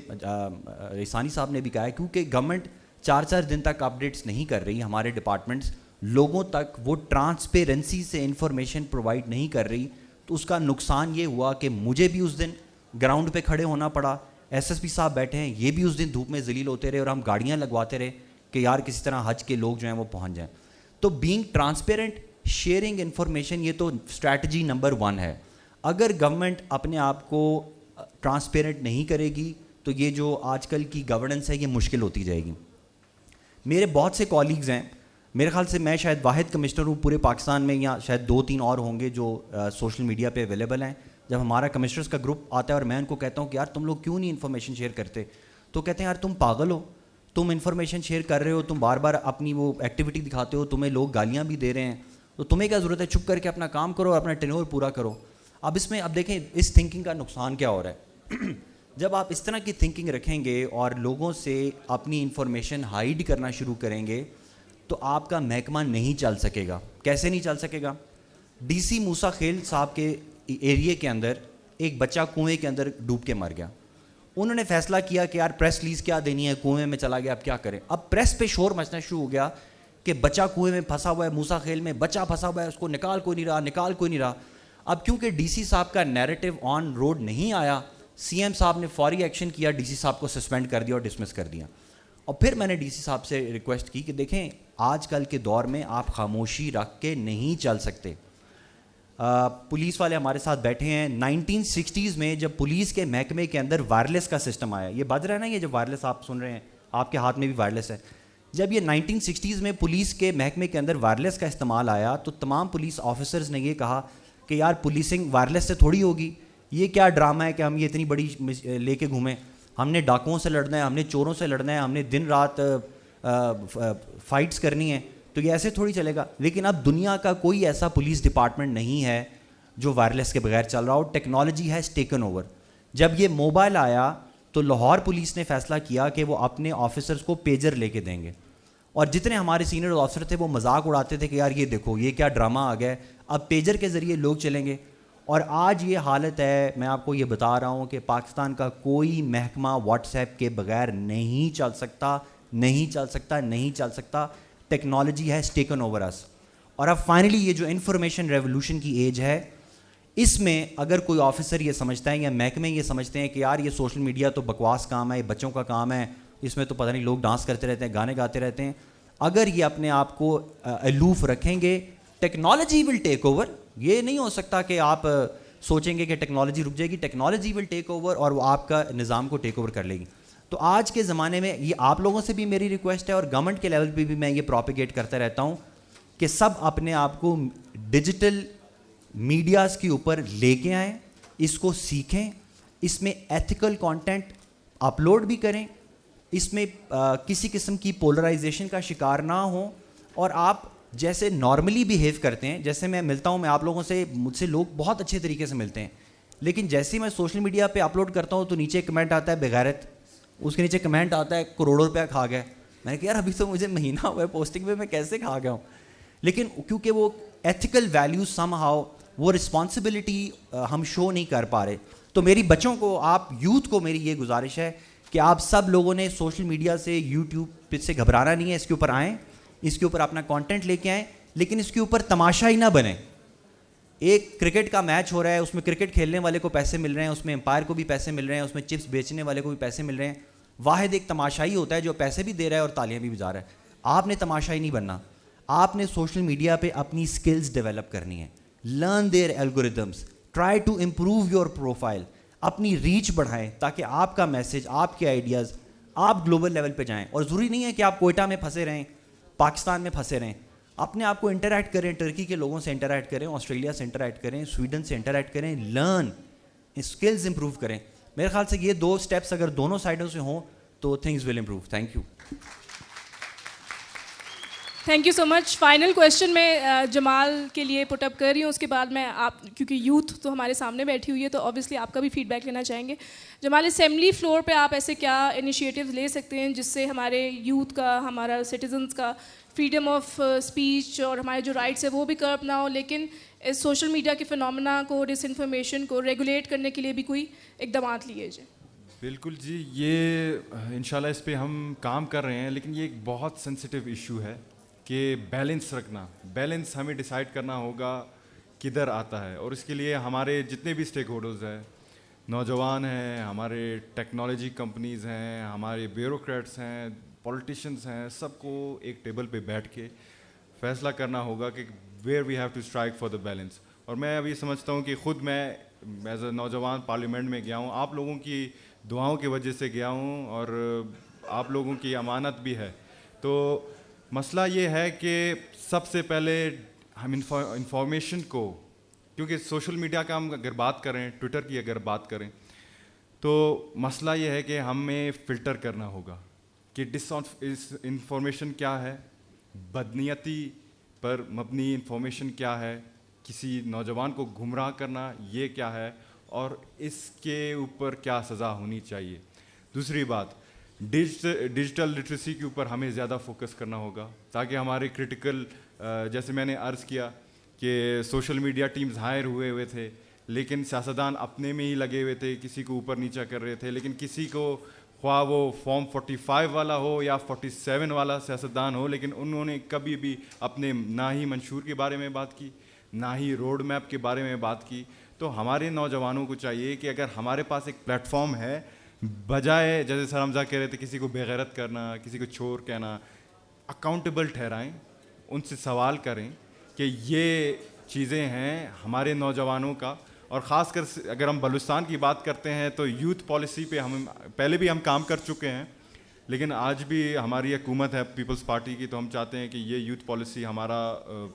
رسانی صاحب نے بھی کہا ہے, کیونکہ گورنمنٹ 4 دن تک اپڈیٹس نہیں کر رہی, ہمارے ڈپارٹمنٹس لوگوں تک وہ ٹرانسپیرنسی سے انفارمیشن پرووائڈ نہیں کر رہی, تو اس کا نقصان یہ ہوا کہ مجھے بھی اس دن گراؤنڈ پہ کھڑے ہونا پڑا, ایس ایس پی صاحب بیٹھے ہیں, یہ بھی اس دن دھوپ میں ذلیل ہوتے رہے, اور ہم گاڑیاں لگواتے رہے کہ یار کسی طرح حج کے لوگ جو ہیں وہ پہنچ جائیں. تو بینگ ٹرانسپیرنٹ, شیئرنگ انفارمیشن, یہ تو اسٹریٹجی نمبر 1 ہے. اگر گورنمنٹ اپنے آپ کو ٹرانسپیرنٹ نہیں کرے گی تو یہ جو آج کل کی گورننس ہے یہ مشکل ہوتی جائے گی. میرے بہت سے کالیگز ہیں, میرے خیال سے میں شاید واحد کمشنر ہوں پورے پاکستان میں, یا شاید 2-3 اور ہوں گے جو سوشل میڈیا پہ اویلیبل ہیں. جب ہمارا کمشنرز کا گروپ آتا ہے اور میں ان کو کہتا ہوں کہ یار تم لوگ کیوں نہیں انفارمیشن شیئر کرتے, تو کہتے ہیں یار تم پاگل ہو, تم انفارمیشن شیئر کر رہے ہو, تم بار بار اپنی وہ ایکٹیویٹی دکھاتے ہو, تمہیں لوگ گالیاں بھی دے رہے ہیں, تو تمہیں کیا ضرورت ہے, چپ کر کے اپنا کام کرو اور اپنا ٹینور پورا کرو. اب اس میں اب دیکھیں اس تھنکنگ کا نقصان کیا ہو رہا ہے. جب آپ اس طرح کی تھنکنگ رکھیں گے اور لوگوں سے اپنی انفارمیشن ہائیڈ کرنا شروع کریں گے تو آپ کا محکمہ نہیں چل سکے گا. کیسے نہیں چل سکے گا؟ ڈی سی موسیٰ خیل صاحب کے ایریے کے اندر ایک بچہ کنویں کے اندر ڈوب کے مر گیا. انہوں نے فیصلہ کیا کہ یار پریس ریلیز کیا دینی ہے, کنویں میں چلا گیا, اب کیا کریں. اب پریس پہ شور مچنا شروع ہو گیا کہ بچہ کنویں میں پھنسا ہوا ہے, موسیٰ خیل میں بچہ پھنسا ہوا ہے, اس کو نکال کوئی نہیں رہا. اب کیونکہ ڈی سی صاحب کا نیریٹو آن روڈ نہیں آیا, سی ایم صاحب نے فوری ایکشن کیا, ڈی سی صاحب کو سسپینڈ کر دیا اور ڈسمس کر دیا. اور پھر میں نے ڈی سی صاحب سے ریکویسٹ کی کہ دیکھیں آج کل کے دور میں آپ خاموشی رکھ کے نہیں چل سکتے. پولیس والے ہمارے ساتھ بیٹھے ہیں. 1960s میں جب پولیس کے محکمے کے اندر وائرلیس کا سسٹم آیا, یہ بج رہا ہے نا, یہ جو وائرلیس آپ سن رہے ہیں آپ کے ہاتھ میں بھی وائرلیس ہے. جب یہ 1960s میں پولیس کے محکمے کے اندر وائرلیس کا استعمال آیا تو تمام پولیس آفیسرز نے یہ کہا کہ یار پولیسنگ وائرلیس سے تھوڑی ہوگی, یہ کیا ڈرامہ ہے کہ ہم یہ اتنی بڑی لے کے گھومیں, ہم نے ڈاکوؤں سے لڑنا ہے, ہم نے چوروں سے لڑنا ہے, ہم نے دن رات فائٹس کرنی ہے, تو یہ ایسے تھوڑی چلے گا. لیکن اب دنیا کا کوئی ایسا پولیس ڈپارٹمنٹ نہیں ہے جو وائرلیس کے بغیر چل رہا ہو. Technology has taken over. جب یہ موبائل آیا تو لاہور پولیس نے فیصلہ کیا کہ وہ اپنے آفیسرز کو پیجر لے کے دیں گے, اور جتنے ہمارے سینئر آفیسر تھے وہ مذاق اڑاتے تھے کہ یار یہ دیکھو یہ کیا ڈرامہ آ گیا ہے, اب پیجر کے ذریعے لوگ چلیں گے. اور آج یہ حالت ہے, میں آپ کو یہ بتا رہا ہوں کہ پاکستان کا کوئی محکمہ واٹس ایپ کے بغیر نہیں چل سکتا. ٹیکنالوجی ہیز ٹیکن اوور اس. اور اب فائنلی یہ جو انفارمیشن ریولوشن کی ایج ہے, اس میں اگر کوئی آفیسر یہ سمجھتا ہے یا محکمے یہ سمجھتے ہیں کہ یار یہ سوشل میڈیا تو بکواس کام ہے, یہ بچوں کا کام ہے, اس میں تو پتہ نہیں لوگ ڈانس کرتے رہتے ہیں, گانے گاتے رہتے ہیں, اگر یہ اپنے آپ کو الوف رکھیں گے ٹیکنالوجی ول ٹیک اوور. یہ نہیں ہو سکتا کہ آپ سوچیں گے کہ ٹیکنالوجی رک جائے گی, ٹیکنالوجی ول ٹیک اوور اور وہ آپ کا نظام کو ٹیک اوور کر لے گی. تو آج کے زمانے میں یہ آپ لوگوں سے بھی میری ریکویسٹ ہے اور گورنمنٹ کے لیول پہ بھی میں یہ پروپیگیٹ کرتا رہتا ہوں کہ سب اپنے آپ کو ڈیجیٹل میڈیاز کے اوپر لے کے آئیں, اس کو سیکھیں, اس میں ایتھیکل کانٹینٹ اپلوڈ بھی کریں, اس میں کسی قسم کی پولرائزیشن کا شکار نہ ہوں, اور آپ جیسے نارملی بیہیو کرتے ہیں, جیسے میں ملتا ہوں, میں آپ لوگوں سے, مجھ سے لوگ بہت اچھے طریقے سے ملتے ہیں, لیکن جیسے ہی میں سوشل میڈیا پہ اپلوڈ کرتا ہوں تو نیچے کمنٹ آتا ہے بغیرت, اس کے نیچے کمنٹ آتا ہے کروڑوں روپیہ کھا گئے. میں نے کہا یار ابھی تو مجھے مہینہ ہوا ہے پوسٹنگ پہ, میں کیسے کھا گیا ہوں. لیکن کیونکہ وہ ایتھیکل ویلیو سم ہاؤ, وہ رسپانسبلٹی ہم شو نہیں کر پا رہے. تو میری بچوں کو, آپ یوتھ کو میری یہ گزارش ہے کہ آپ سب لوگوں نے سوشل میڈیا سے, یوٹیوب سے گھبرانا نہیں ہے, اس کے اوپر آئیں, اس کے اوپر اپنا کانٹینٹ لے کے آئیں, لیکن اس کے اوپر تماشا ہی نہ بنیں. ایک کرکٹ کا میچ ہو رہا ہے, اس میں کرکٹ کھیلنے والے کو پیسے مل رہے ہیں, اس میں امپائر کو بھی پیسے مل رہے ہیں, اس میں چپس بیچنے والے کو بھی پیسے مل رہے ہیں. واحد ایک تماشائی ہوتا ہے جو پیسے بھی دے رہا ہے اور تالیاں بھی بجا رہا ہے. آپ نے تماشائی نہیں بننا, آپ نے سوشل میڈیا پہ اپنی سکلز ڈیولپ کرنی ہے. Learn their algorithms, try to improve your profile, اپنی ریچ بڑھائیں تاکہ آپ کا میسج, آپ کے آئیڈیاز, آپ گلوبل لیول پہ جائیں. اور ضروری نہیں ہے کہ آپ کوئٹہ میں پھنسے رہیں, پاکستان میں پھنسے رہیں. اپنے آپ کو انٹریکٹ کریں, ٹرکی کے لوگوں سے انٹریکٹ کریں, آسٹریلیا سے انٹریکٹ کریں, سویڈن سے انٹریکٹ کریں, لرن, اسکلز امپروو کریں. میرے خیال سے یہ 2 اسٹیپس اگر دونوں سائڈوں سے ہوں تو things will improve. Thank you. Thank you so much. Final question میں جمال کے لیے پٹ اپ کر رہی ہوں, اس کے بعد میں آپ, کیونکہ یوتھ تو ہمارے سامنے بیٹھی ہوئی ہے تو اوبیسلی آپ کا بھی فیڈ بیک لینا چاہیں گے. جمال, اسمبلی فلور پہ آپ ایسے کیا انیشیٹیوز لے سکتے ہیں جس سے ہمارے یوتھ کا, ہمارا سٹیزنس کا فریڈم آف اسپیچ اور ہمارے جو رائٹس ہیں وہ بھی کرپ نہ ہو, لیکن اس سوشل میڈیا کے فنومنا کو, ڈس انفارمیشن کو ریگولیٹ کرنے کے لیے بھی کوئی اقدامات لیے جائیں؟ بالکل جی, یہ انشاءاللہ اس پہ ہم کام کر رہے ہیں, لیکن یہ ایک بہت سینسٹیو ایشو ہے کہ بیلنس رکھنا, بیلنس ہمیں ڈیسائیڈ کرنا ہوگا کدھر آتا ہے. اور اس کے لیے ہمارے جتنے بھی اسٹیک ہولڈرز ہیں, نوجوان ہیں, ہمارے ٹیکنالوجی کمپنیز ہیں, ہمارے بیوروکریٹس ہیں, پولیٹیشنز ہیں, سب کو ایک ٹیبل پہ بیٹھ کے فیصلہ کرنا ہوگا کہ where we have to strike for the balance. اور میں ابھی سمجھتا ہوں کہ خود میں ایز اے نوجوان پارلیمنٹ میں گیا ہوں, آپ لوگوں کی دعاؤں کی وجہ سے گیا ہوں, اور آپ لوگوں کی امانت بھی ہے. تو مسئلہ یہ ہے کہ سب سے پہلے ہم انفارمیشن کو, کیونکہ سوشل میڈیا کا ہم اگر بات کریں, ٹویٹر کی اگر بات کریں, تو مسئلہ یہ ہے کہ ہمیں فلٹر کرنا ہوگا کہ انفارمیشن کیا ہے, بدنیتی پر مبنی انفارمیشن کیا ہے, کسی نوجوان کو گمراہ کرنا یہ کیا ہے, اور اس کے اوپر کیا سزا ہونی چاہیے. دوسری بات, ڈیجیٹل لٹریسی کے اوپر ہمیں زیادہ فوکس کرنا ہوگا تاکہ ہمارے کرٹیکل, جیسے میں نے عرض کیا کہ سوشل میڈیا ٹیمز ہائر ہوئے تھے, لیکن سیاستدان اپنے میں ہی لگے ہوئے تھے, کسی کو اوپر نیچا کر رہے تھے, لیکن کسی کو خواہ وہ فارم 45 والا ہو یا 47 والا سیاستدان ہو, لیکن انہوں نے کبھی بھی اپنے نہ ہی منشور کے بارے میں بات کی, نہ ہی روڈ میپ کے بارے میں بات کی. تو ہمارے نوجوانوں کو چاہیے کہ اگر ہمارے پاس ایک پلیٹ فارم ہے, بجائے جیسے سر حمزہ کہہ رہے تھے کسی کو بے غیرت کرنا, کسی کو چور کہنا, اکاؤنٹیبل ٹھہرائیں, ان سے سوال کریں کہ یہ چیزیں ہیں ہمارے نوجوانوں کا. اور خاص کر اگر ہم بلوچستان کی بات کرتے ہیں تو یوتھ پالیسی پہ ہم پہلے بھی ہم کام کر چکے ہیں, لیکن آج بھی ہماری حکومت ہے پیپلز پارٹی کی, تو ہم چاہتے ہیں کہ یہ یوتھ پالیسی ہمارا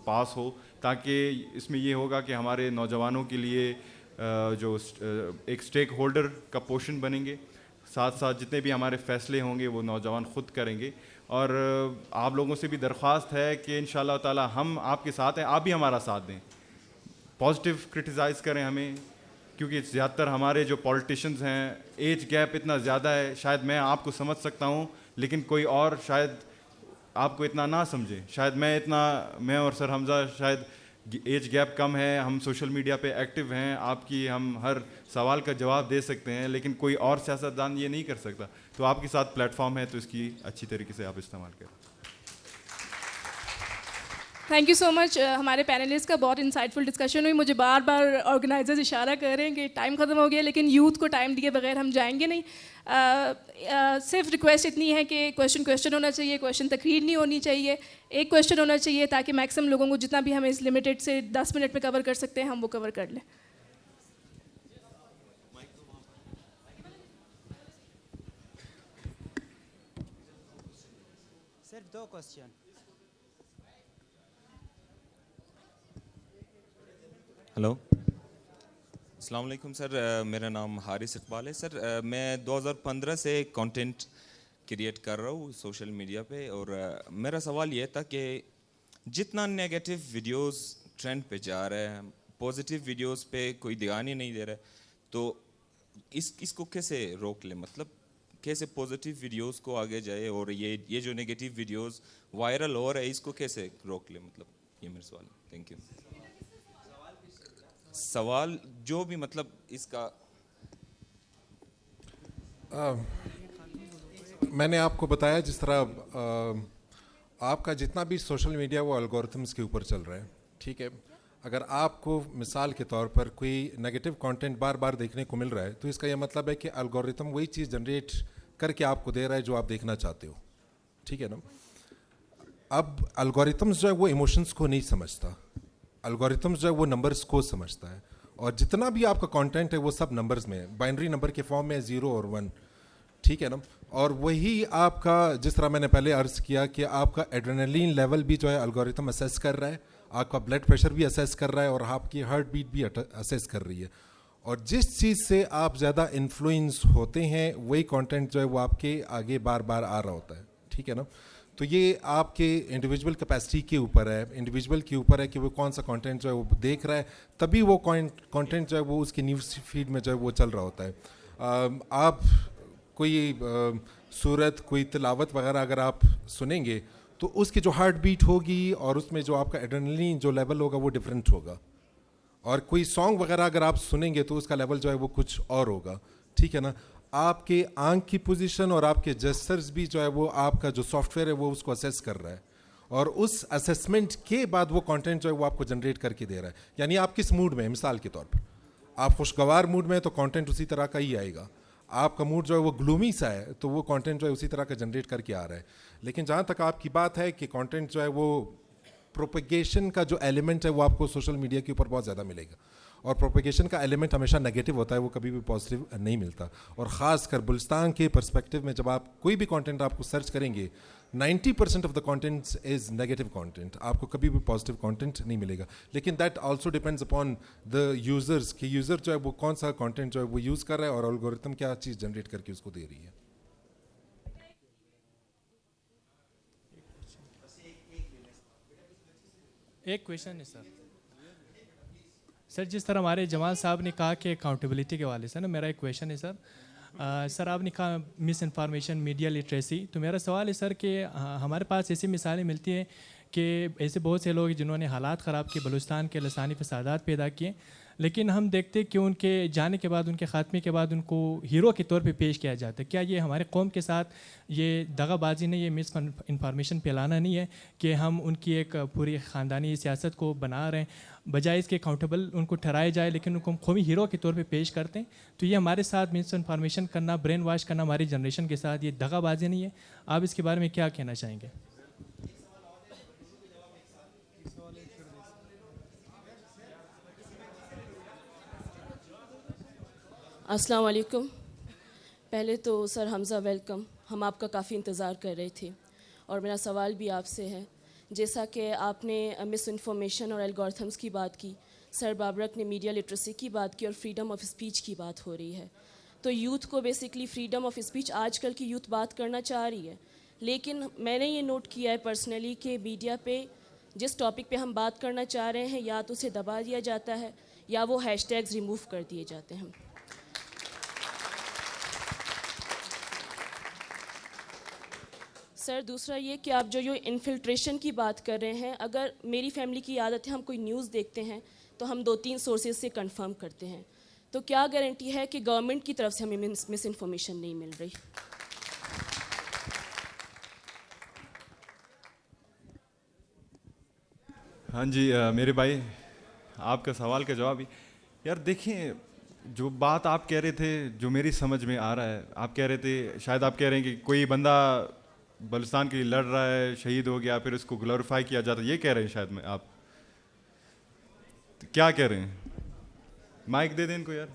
پاس ہو, تاکہ اس میں یہ ہوگا کہ ہمارے نوجوانوں کے لیے جو ایک اسٹیک ہولڈر کا پورشن بنیں گے, ساتھ ساتھ جتنے بھی ہمارے فیصلے ہوں گے وہ نوجوان خود کریں گے. اور آپ لوگوں سے بھی درخواست ہے کہ انشاءاللہ تعالی ہم آپ کے ساتھ ہیں, آپ بھی ہمارا ساتھ دیں, پازیٹیو کرٹیسائز کریں ہمیں, کیونکہ زیادہ تر ہمارے جو پولیٹیشنز ہیں ایج گیپ اتنا زیادہ ہے, شاید میں آپ کو سمجھ سکتا ہوں لیکن کوئی اور شاید آپ کو اتنا نہ سمجھے, شاید میں اور سر حمزہ شاید ایج گیپ کم ہے, ہم سوشل میڈیا پہ ایکٹیو ہیں, آپ کی ہم ہر سوال کا جواب دے سکتے ہیں, لیکن کوئی اور سیاستدان یہ نہیں کر سکتا. تو آپ کے ساتھ پلیٹ فارم ہے تو اس کی اچھی طریقے سے آپ استعمال کریں. تھینک یو سو مچ. ہمارے پینلسٹ کا بہت انسائٹفل ڈسکشن ہوئی. مجھے بار بار آرگنائزرز اشارہ کر رہے ہیں کہ ٹائم ختم ہو گیا, لیکن یوتھ کو ٹائم دیے بغیر ہم جائیں گے نہیں. صرف ریکویسٹ اتنی ہے کہ کویشچن ہونا چاہیے, کویشچن تقریر نہیں ہونی چاہیے, ایک کویشچن ہونا چاہیے تاکہ میکسیمم لوگوں کو جتنا بھی ہم اس لمیٹڈ سے 10 منٹ میں کور کر سکتے ہیں ہم وہ کور کر لیں. صرف 2 کوسچن. ہلو, السلام علیکم سر. میرا نام حارث اقبال ہے سر. میں 2015 سے کانٹینٹ کریٹ کر رہا ہوں سوشل میڈیا پہ, اور میرا سوال یہ تھا کہ جتنا نیگیٹو ویڈیوز ٹرینڈ پہ جا رہے ہیں, پازیٹیو ویڈیوز پہ کوئی دھیان ہی نہیں دے رہا, تو اس کو کیسے روک لیں, مطلب کیسے پازیٹیو ویڈیوز کو آگے جائے, اور یہ جو نیگیٹو ویڈیوز وائرل ہو رہے ہیں اس کو کیسے روک لیں, مطلب یہ میرا سوال ہے. Thank you. سوال جو بھی مطلب اس کا میں نے آپ کو بتایا جس طرح آپ کا جتنا بھی سوشل میڈیا وہ الگورتھمس کے اوپر چل رہا ہے, ٹھیک ہے. اگر آپ کو مثال کے طور پر کوئی نیگیٹو کانٹینٹ بار بار دیکھنے کو مل رہا ہے تو اس کا یہ مطلب ہے کہ الگورتھم وہی چیز جنریٹ کر کے آپ کو دے رہا ہے جو آپ دیکھنا چاہتے ہو, ٹھیک ہے نا. اب الگورتھمس جو ہے وہ ایموشنس کو نہیں سمجھتا, الگورتھمس جو ہے وہ نمبرز کو سمجھتا ہے, اور جتنا بھی آپ کا کانٹینٹ ہے وہ سب نمبرز میں ہے, بائنری نمبر کے فارم میں 0 اور 1, ٹھیک ہے نا. اور وہی آپ کا جس طرح میں نے پہلے عرض کیا کہ آپ کا ایڈرینلین لیول بھی جو ہے الگورتھم اسیس کر رہا ہے, آپ کا بلڈ پریشر بھی اسیس کر رہا ہے, اور آپ کی ہارٹ بیٹ بھی اسیس کر رہی ہے. اور جس چیز سے آپ زیادہ انفلوئنس ہوتے ہیں وہی کانٹینٹ جو ہے وہ آپ کے آگے بار بار آ رہا ہوتا ہے, ٹھیک ہے نا. تو یہ آپ کے انڈیویجول کیپیسٹی کے اوپر ہے, انڈیویجول کے اوپر ہے کہ وہ کون سا کانٹینٹ جو ہے وہ دیکھ رہا ہے, تبھی وہ کانٹینٹ جو ہے وہ اس کی نیوز فیڈ میں جو ہے وہ چل رہا ہوتا ہے. آپ کوئی سورت, کوئی تلاوت وغیرہ اگر آپ سنیں گے تو اس کی جو ہارٹ بیٹ ہوگی اور اس میں جو آپ کا ایڈرینلین جو لیول ہوگا وہ ڈفرینٹ ہوگا, اور کوئی سانگ وغیرہ اگر آپ سنیں گے تو اس کا لیول جو ہے وہ کچھ اور ہوگا, ٹھیک ہے نا. آپ کے آنکھ کی پوزیشن اور آپ کے جسچرز بھی جو ہے وہ آپ کا جو سافٹ ویئر ہے وہ اس کو اسیس کر رہا ہے, اور اس اسیسمنٹ کے بعد وہ کانٹینٹ جو ہے وہ آپ کو جنریٹ کر کے دے رہا ہے. یعنی آپ کس موڈ میں ہیں, مثال کے طور پر آپ خوشگوار موڈ میں ہیں تو کانٹینٹ اسی طرح کا ہی آئے گا. آپ کا موڈ جو ہے وہ گلومی سا ہے تو وہ کانٹینٹ جو ہے اسی طرح کا جنریٹ کر کے آ رہا ہے. لیکن جہاں تک آپ کی بات ہے کہ کانٹینٹ جو ہے وہ پروپیگیشن کا جو ایلیمنٹ ہے وہ آپ کو سوشل میڈیا کے اوپر بہت زیادہ ملے گا, اور پروپیگیشن کا ایلیمنٹ ہمیشہ نیگیٹو ہوتا ہے, وہ کبھی بھی پازیٹیو نہیں ملتا. اور خاص کر بلوچستان کے پرسپیکٹو میں جب آپ کوئی بھی کانٹینٹ آپ کو سرچ کریں گے 90% of the content is negative content, آپ کو کبھی بھی پازیٹیو کانٹینٹ نہیں ملے گا. لیکن that also depends upon the users کہ یوزر جو ہے وہ کون سا کانٹینٹ جو ہے وہ یوز کر رہا ہے اور الگورتھم کیا چیز جنریٹ کر کے اس کو دے رہی ہے. ایک کویشچن ہے سر جس طرح ہمارے جمال صاحب نے کہا کہ اکاؤنٹیبلٹی کے حوالے سے نا, میرا ایک کویشچن ہے سر آپ نے کہا مس انفارمیشن, میڈیا لٹریسی, تو میرا سوال ہے سر کہ ہمارے پاس ایسی مثالیں ملتی ہیں کہ ایسے بہت سے لوگ جنہوں نے حالات خراب کیے, بلوچستان کے لسانی فسادات پیدا کیے, لیکن ہم دیکھتے کہ ان کے جانے کے بعد, ان کے خاتمے کے بعد ان کو ہیرو کے طور پہ پیش کیا جاتا ہے. کیا یہ ہمارے قوم کے ساتھ یہ دغا بازی نہیں, یہ مس انفارمیشن پھیلانا نہیں ہے کہ ہم ان کی ایک پوری خاندانی سیاست کو بنا رہے ہیں, بجائے اس کے اکاؤنٹیبل ان کو ٹھہرایا جائے لیکن ان کو ہم قومی ہیرو کے طور پہ پیش کرتے ہیں. تو یہ ہمارے ساتھ مس انفارمیشن کرنا, برین واش کرنا ہماری جنریشن کے ساتھ, یہ دغا بازی نہیں ہے. آپ اس کے بارے میں کیا کہنا چاہیں گے؟ السلام علیکم. پہلے تو سر حمزہ ویلکم, ہم آپ کا کافی انتظار کر رہے تھے, اور میرا سوال بھی آپ سے ہے. جیسا کہ آپ نے مس انفارمیشن اور الگورتھمس کی بات کی, سر بابرک نے میڈیا لٹریسی کی بات کی, اور فریڈم آف اسپیچ کی بات ہو رہی ہے. تو یوتھ کو بیسکلی فریڈم آف اسپیچ آج کل کی یوتھ بات کرنا چاہ رہی ہے, لیکن میں نے یہ نوٹ کیا ہے پرسنلی کہ میڈیا پہ جس ٹاپک پہ ہم بات کرنا چاہ رہے ہیں یا تو اسے دبا دیا جاتا ہے یا وہ ہیش ٹیگز ریموو کر دیے جاتے ہیں. سر دوسرا یہ کہ آپ جو انفلٹریشن کی بات کر رہے ہیں, اگر میری فیملی کی عادت ہے ہم کوئی نیوز دیکھتے ہیں تو ہم 2-3 سورسز سے کنفرم کرتے ہیں, تو کیا گارنٹی ہے کہ گورنمنٹ کی طرف سے ہمیں مس انفارمیشن نہیں مل رہی؟ ہاں جی میرے بھائی, آپ کا سوال کا جواب ہی یار دیکھیں, جو بات آپ کہہ رہے تھے جو میری سمجھ میں آ رہا ہے, آپ کہہ رہے تھے, شاید آپ کہہ رہے ہیں کہ کوئی بندہ بلوچستان کے لیے لڑ رہا ہے, شہید ہو گیا, پھر اس کو گلوریفائی کیا جاتا ہے, یہ کہہ رہے ہیں شاید میں آپ کیا کہہ رہے ہیں؟ مائک دے دیں ان کو یار.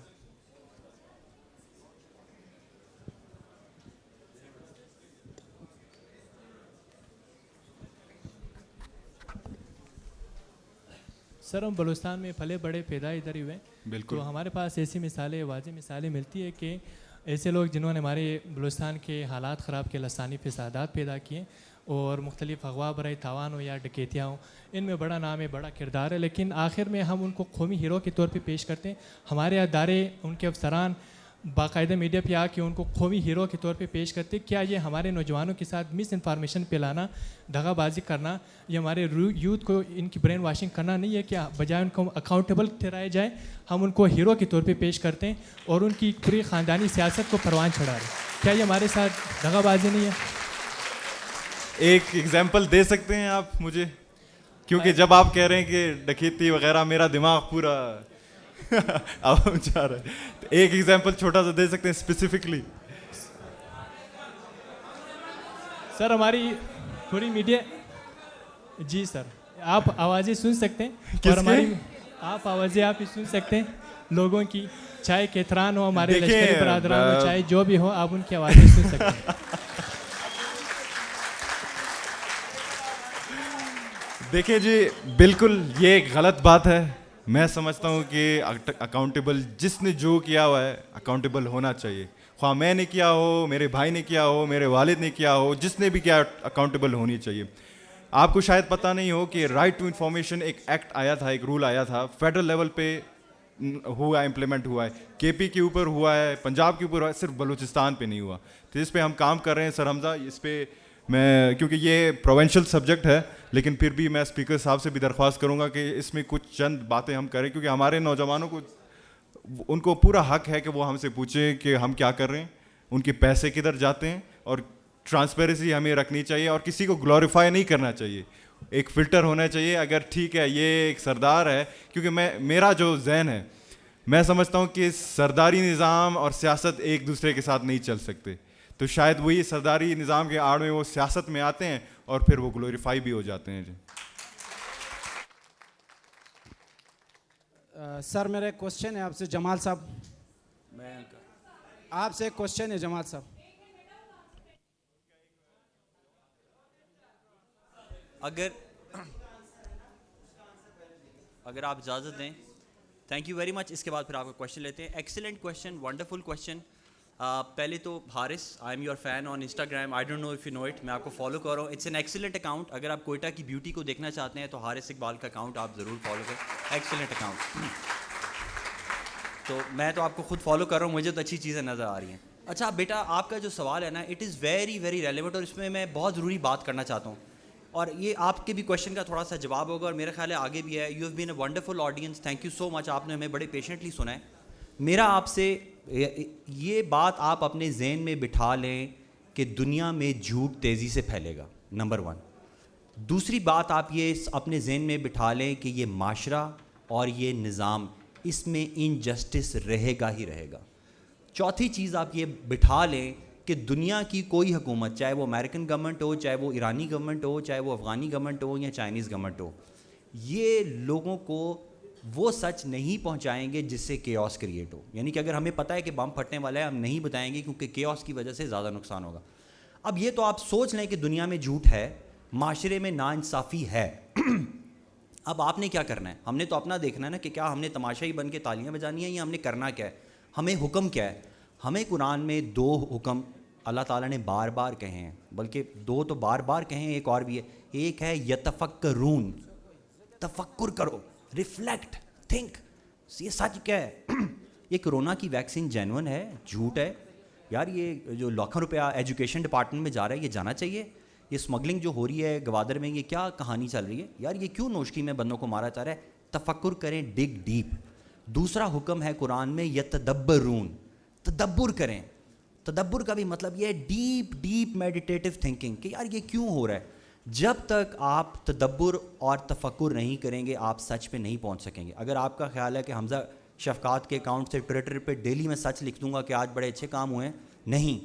سر ہم بلوچستان میں پھلے بڑے پیدا ادھر ہی ہوئے, بالکل, تو ہمارے پاس ایسی مثالیں, واضح مثالیں ملتی ہے کہ ایسے لوگ جنہوں نے ہمارے بلوچستان کے حالات خراب کے لسانی فسادات پیدا کیے, اور مختلف اغوا برائے تاوان ہو یا ڈکیتیاں ہوں, ان میں بڑا نام ہے, بڑا کردار ہے, لیکن آخر میں ہم ان کو قومی ہیرو کے طور پہ پیش کرتے ہیں. ہمارے ادارے, ان کے افسران باقاعدہ میڈیا پہ آ کے ان کو قومی ہیرو کے طور پہ پیش کرتے ہیں. کیا یہ ہمارے نوجوانوں کے ساتھ مس انفارمیشن پھیلانا, دغا بازی کرنا, یہ ہمارے یوتھ کو ان کی برین واشنگ کرنا نہیں ہے؟ کیا بجائے ان کو اکاؤنٹیبل ٹھہرایا جائے, ہم ان کو ہیرو کے طور پہ پیش کرتے ہیں اور ان کی پوری خاندانی سیاست کو پروان چڑھا رہے ہیں؟ کیا یہ ہمارے ساتھ دغا بازی نہیں ہے؟ ایک ایگزامپل دے سکتے ہیں آپ مجھے, کیونکہ جب آپ کہہ رہے ہیں کہ ڈکیتی وغیرہ, میرا دماغ پورا اب جا رہا ہے. ایک ایگزامپل چھوٹا سا دے سکتے ہیں اسپیسیفکلی؟ سر ہماری پوری میڈیا, جی سر آپ آوازیں سن سکتے ہیں, اور ہماری آپ آوازیں آپ ہی سن سکتے ہیں لوگوں کی, چاہے کیتران ہو, ہمارے لشکری برادران ہو, چاہے جو بھی ہو, آپ ان کی آوازیں سن سکتے ہیں. دیکھیں جی, بالکل یہ ایک غلط بات ہے. میں سمجھتا ہوں کہ اکاؤنٹیبل جس نے جو کیا ہوا ہے اکاؤنٹیبل ہونا چاہیے, خواہ میں نے کیا ہو, میرے بھائی نے کیا ہو, میرے والد نے کیا ہو, جس نے بھی کیا اکاؤنٹیبل ہونی چاہیے. آپ کو شاید پتہ نہیں ہو کہ رائٹ ٹو انفارمیشن ایک ایکٹ آیا تھا, ایک رول آیا تھا, فیڈرل لیول پہ ہوا, امپلیمنٹ ہوا ہے, کے پی کے اوپر ہوا ہے, پنجاب کے اوپر ہوا ہے, صرف بلوچستان پہ نہیں ہوا. تو اس پہ ہم کام کر رہے ہیں سر حمزہ, اس پہ میں, کیونکہ یہ پروونشل سبجیکٹ ہے, لیکن پھر بھی میں اسپیکر صاحب سے بھی درخواست کروں گا کہ اس میں کچھ چند باتیں ہم کریں, کیونکہ ہمارے نوجوانوں کو, ان کو پورا حق ہے کہ وہ ہم سے پوچھیں کہ ہم کیا کر رہے ہیں, ان کے پیسے کدھر جاتے ہیں, اور ٹرانسپیرنسی ہمیں رکھنی چاہیے, اور کسی کو گلوریفائی نہیں کرنا چاہیے. ایک فلٹر ہونا چاہیے. اگر ٹھیک ہے یہ ایک سردار ہے, کیونکہ میرا جو ذہن ہے, میں سمجھتا ہوں کہ سرداری نظام اور سیاست ایک دوسرے کے ساتھ نہیں چل سکتے, تو شاید وہی سرداری نظام کے آڑ میں وہ سیاست میں آتے ہیں اور پھر وہ گلوریفائی بھی ہو جاتے ہیں. جی سر میرا ایک کوشچن ہے آپ سے جمال صاحب, آپ سے ایک کوشچن ہے جمال صاحب. اگر آپ اجازت دیں, تھینک یو ویری مچ. اس کے بعد پھر آپ کا کوشچن لیتے ہیں. Excellent question, wonderful question. پہلے تو Haris, I am your fan on Instagram, I don't know if you know it, میں آپ کو فالو کر رہا ہوں. It's an excellent account. اگر آپ کوئٹہ کی بیوٹی کو دیکھنا چاہتے ہیں تو حارث اقبال کا اکاؤنٹ آپ ضرور فالو کریں. Excellent account. تو میں تو آپ کو خود فالو کر رہا ہوں, مجھے تو اچھی چیزیں نظر آ رہی ہیں. اچھا بیٹا, آپ کا جو سوال ہے نا, it is very very relevant, اور اس میں بہت ضروری بات کرنا چاہتا ہوں, اور یہ آپ کے بھی کویشچن کا تھوڑا سا جواب ہوگا, اور میرا خیال ہے آگے بھی ہے. You have been a wonderful audience, thank you so much, آپ نے ہمیں بڑے پیشنٹلی سنا ہے. میرا آپ سے یہ بات آپ اپنے ذہن میں بٹھا لیں کہ دنیا میں جھوٹ تیزی سے پھیلے گا, نمبر 1. دوسری بات آپ یہ اپنے ذہن میں بٹھا لیں کہ یہ معاشرہ اور یہ نظام, اس میں انجسٹس رہے گا ہی رہے گا. چوتھی چیز آپ یہ بٹھا لیں کہ دنیا کی کوئی حکومت, چاہے وہ امریکن گورنمنٹ ہو, چاہے وہ ایرانی گورنمنٹ ہو, چاہے وہ افغانی گورنمنٹ ہو یا چائنیز گورنمنٹ ہو, یہ لوگوں کو وہ سچ نہیں پہنچائیں گے جس سے کیوس کریٹ ہو. یعنی کہ اگر ہمیں پتہ ہے کہ بم پھٹنے والا ہے, ہم نہیں بتائیں گے کیونکہ کیوس کی وجہ سے زیادہ نقصان ہوگا. اب یہ تو آپ سوچ لیں کہ دنیا میں جھوٹ ہے, معاشرے میں ناانصافی ہے. اب آپ نے کیا کرنا ہے؟ ہم نے تو اپنا دیکھنا ہے نا کہ کیا ہم نے تماشائی بن کے تالیاں بجانی ہیں یا ہم نے کرنا کیا ہے. ہمیں حکم کیا ہے؟ ہمیں قرآن میں 2 حکم اللہ تعالیٰ نے بار بار کہے ہیں, بلکہ 2 تو بار بار کہے ہیں, ایک اور بھی ہے. ایک ہے یتفکرون, تفکر کرو, ریفلیکٹ, تھنک. یہ سچ کیا ہے؟ یہ کرونا کی ویکسین جینون ہے, جھوٹ ہے یار؟ یہ جو لاکھوں روپیہ ایجوکیشن ڈپارٹمنٹ میں جا رہا ہے, یہ جانا چاہیے؟ یہ اسمگلنگ جو ہو رہی ہے گوادر میں, یہ کیا کہانی چل رہی ہے یار؟ یہ کیوں نوشکی میں بندوں کو مارا چاہ رہا ہے؟ تفکر کریں, ڈگ ڈیپ. دوسرا حکم ہے قرآن میں یتدبرون, تدبر کریں. تدبر کا بھی مطلب یہ ہے ڈیپ ڈیپ میڈیٹیٹو تھنکنگ, کہ یار یہ کیوں ہو رہا ہے. جب تک آپ تدبر اور تفکر نہیں کریں گے آپ سچ پہ نہیں پہنچ سکیں گے. اگر آپ کا خیال ہے کہ حمزہ شفقات کے اکاؤنٹ سے ٹویٹر پہ ڈیلی میں سچ لکھ دوں گا کہ آج بڑے اچھے کام ہوئے ہیں, نہیں.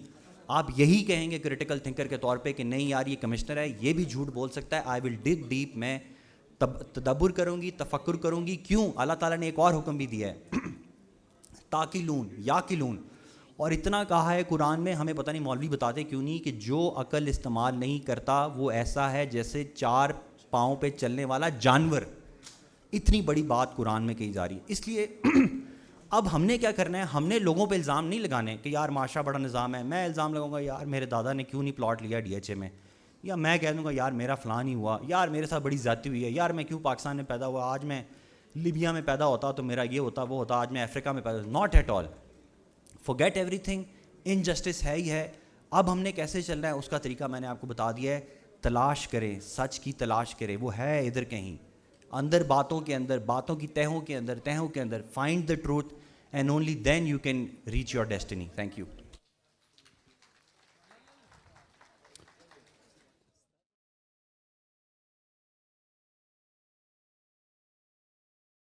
آپ یہی کہیں گے کریٹیکل تھنکر کے طور پہ کہ نہیں یار یہ کمشنر ہے, یہ بھی جھوٹ بول سکتا ہے. آئی ول ڈگ ڈیپ, میں تدبر کروں گی, تفکر کروں گی. کیوں؟ اللہ تعالیٰ نے ایک اور حکم بھی دیا ہے, تاکلون یا کلون. اور اتنا کہا ہے قرآن میں, ہمیں پتہ نہیں مولوی بتاتے کیوں نہیں, کہ جو عقل استعمال نہیں کرتا وہ ایسا ہے جیسے 4 پاؤں پہ چلنے والا جانور. اتنی بڑی بات قرآن میں کہی جا رہی ہے. اس لیے اب ہم نے کیا کرنا ہے, ہم نے لوگوں پہ الزام نہیں لگانے کہ یار معاشرہ بڑا نظام ہے. میں الزام لگاؤں گا یار میرے دادا نے کیوں نہیں پلاٹ لیا ڈی ایچ اے میں, یا میں کہہ دوں گا یار میرا فلاں نہیں ہوا, یار میرے ساتھ بڑی زیادتی ہوئی ہے, یار میں کیوں پاکستان میں پیدا ہوا, آج میں لیبیا میں پیدا ہوتا تو میرا یہ ہوتا وہ ہوتا, آج میں افریقہ میں پیدا. Not at all. forget everything, injustice ہے ہی ہے. اب ہم نے کیسے چلنا ہے اس کا طریقہ میں نے آپ کو بتا دیا ہے. تلاش کریں, سچ کی تلاش کریں, وہ ہے ادھر کہیں اندر, باتوں کے اندر, باتوں کی تہوں کے اندر, find the truth and only then you can reach your destiny. Thank you.